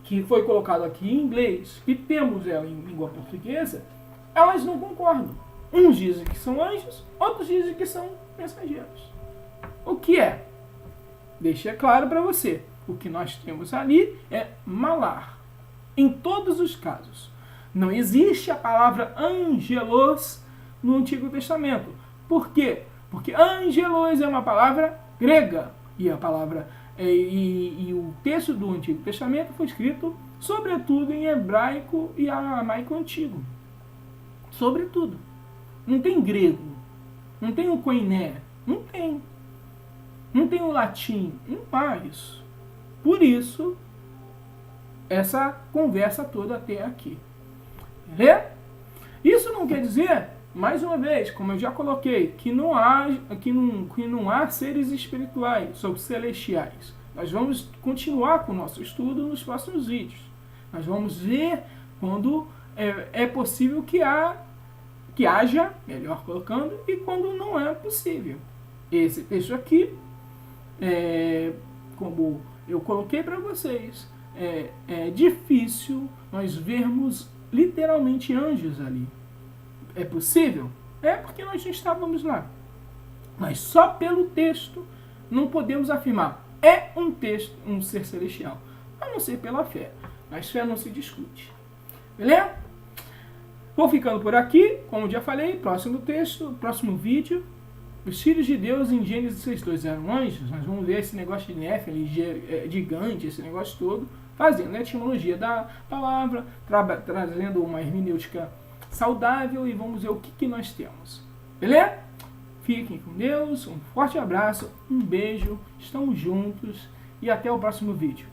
que foi colocado aqui em inglês, que temos ela em língua portuguesa, elas não concordam. Uns dizem que são anjos, outros dizem que são mensageiros. O que é? Deixa claro para você. O que nós temos ali é malar. Em todos os casos. Não existe a palavra angelos no Antigo Testamento. Por quê? Porque angelos é uma palavra grega. E a palavra e o texto do Antigo Testamento foi escrito sobretudo em hebraico e aramaico antigo. Sobretudo. Não tem grego. Não tem o koiné. Não tem. Não tem o latim. Não há isso. Por isso, essa conversa toda até aqui. Beleza? Isso não quer dizer, mais uma vez, como eu já coloquei, que não há seres espirituais ou celestiais. Nós vamos continuar com o nosso estudo nos próximos vídeos. Nós vamos ver quando é possível que haja, melhor colocando, e quando não é possível. Esse texto aqui, como eu coloquei para vocês, é difícil nós vermos literalmente anjos ali. É possível? É porque nós não estávamos lá. Mas só pelo texto não podemos afirmar é um texto, um ser celestial. A não ser pela fé. Mas fé não se discute. Beleza? Vou ficando por aqui, como já falei, próximo texto, próximo vídeo. Os filhos de Deus em Gênesis 6.2 eram anjos. Nós vamos ver esse negócio de Néfilim, gigante, esse negócio todo, fazendo a etimologia da palavra, trazendo uma hermenêutica saudável e vamos ver o que nós temos. Beleza? Fiquem com Deus, um forte abraço, um beijo, estamos juntos e até o próximo vídeo.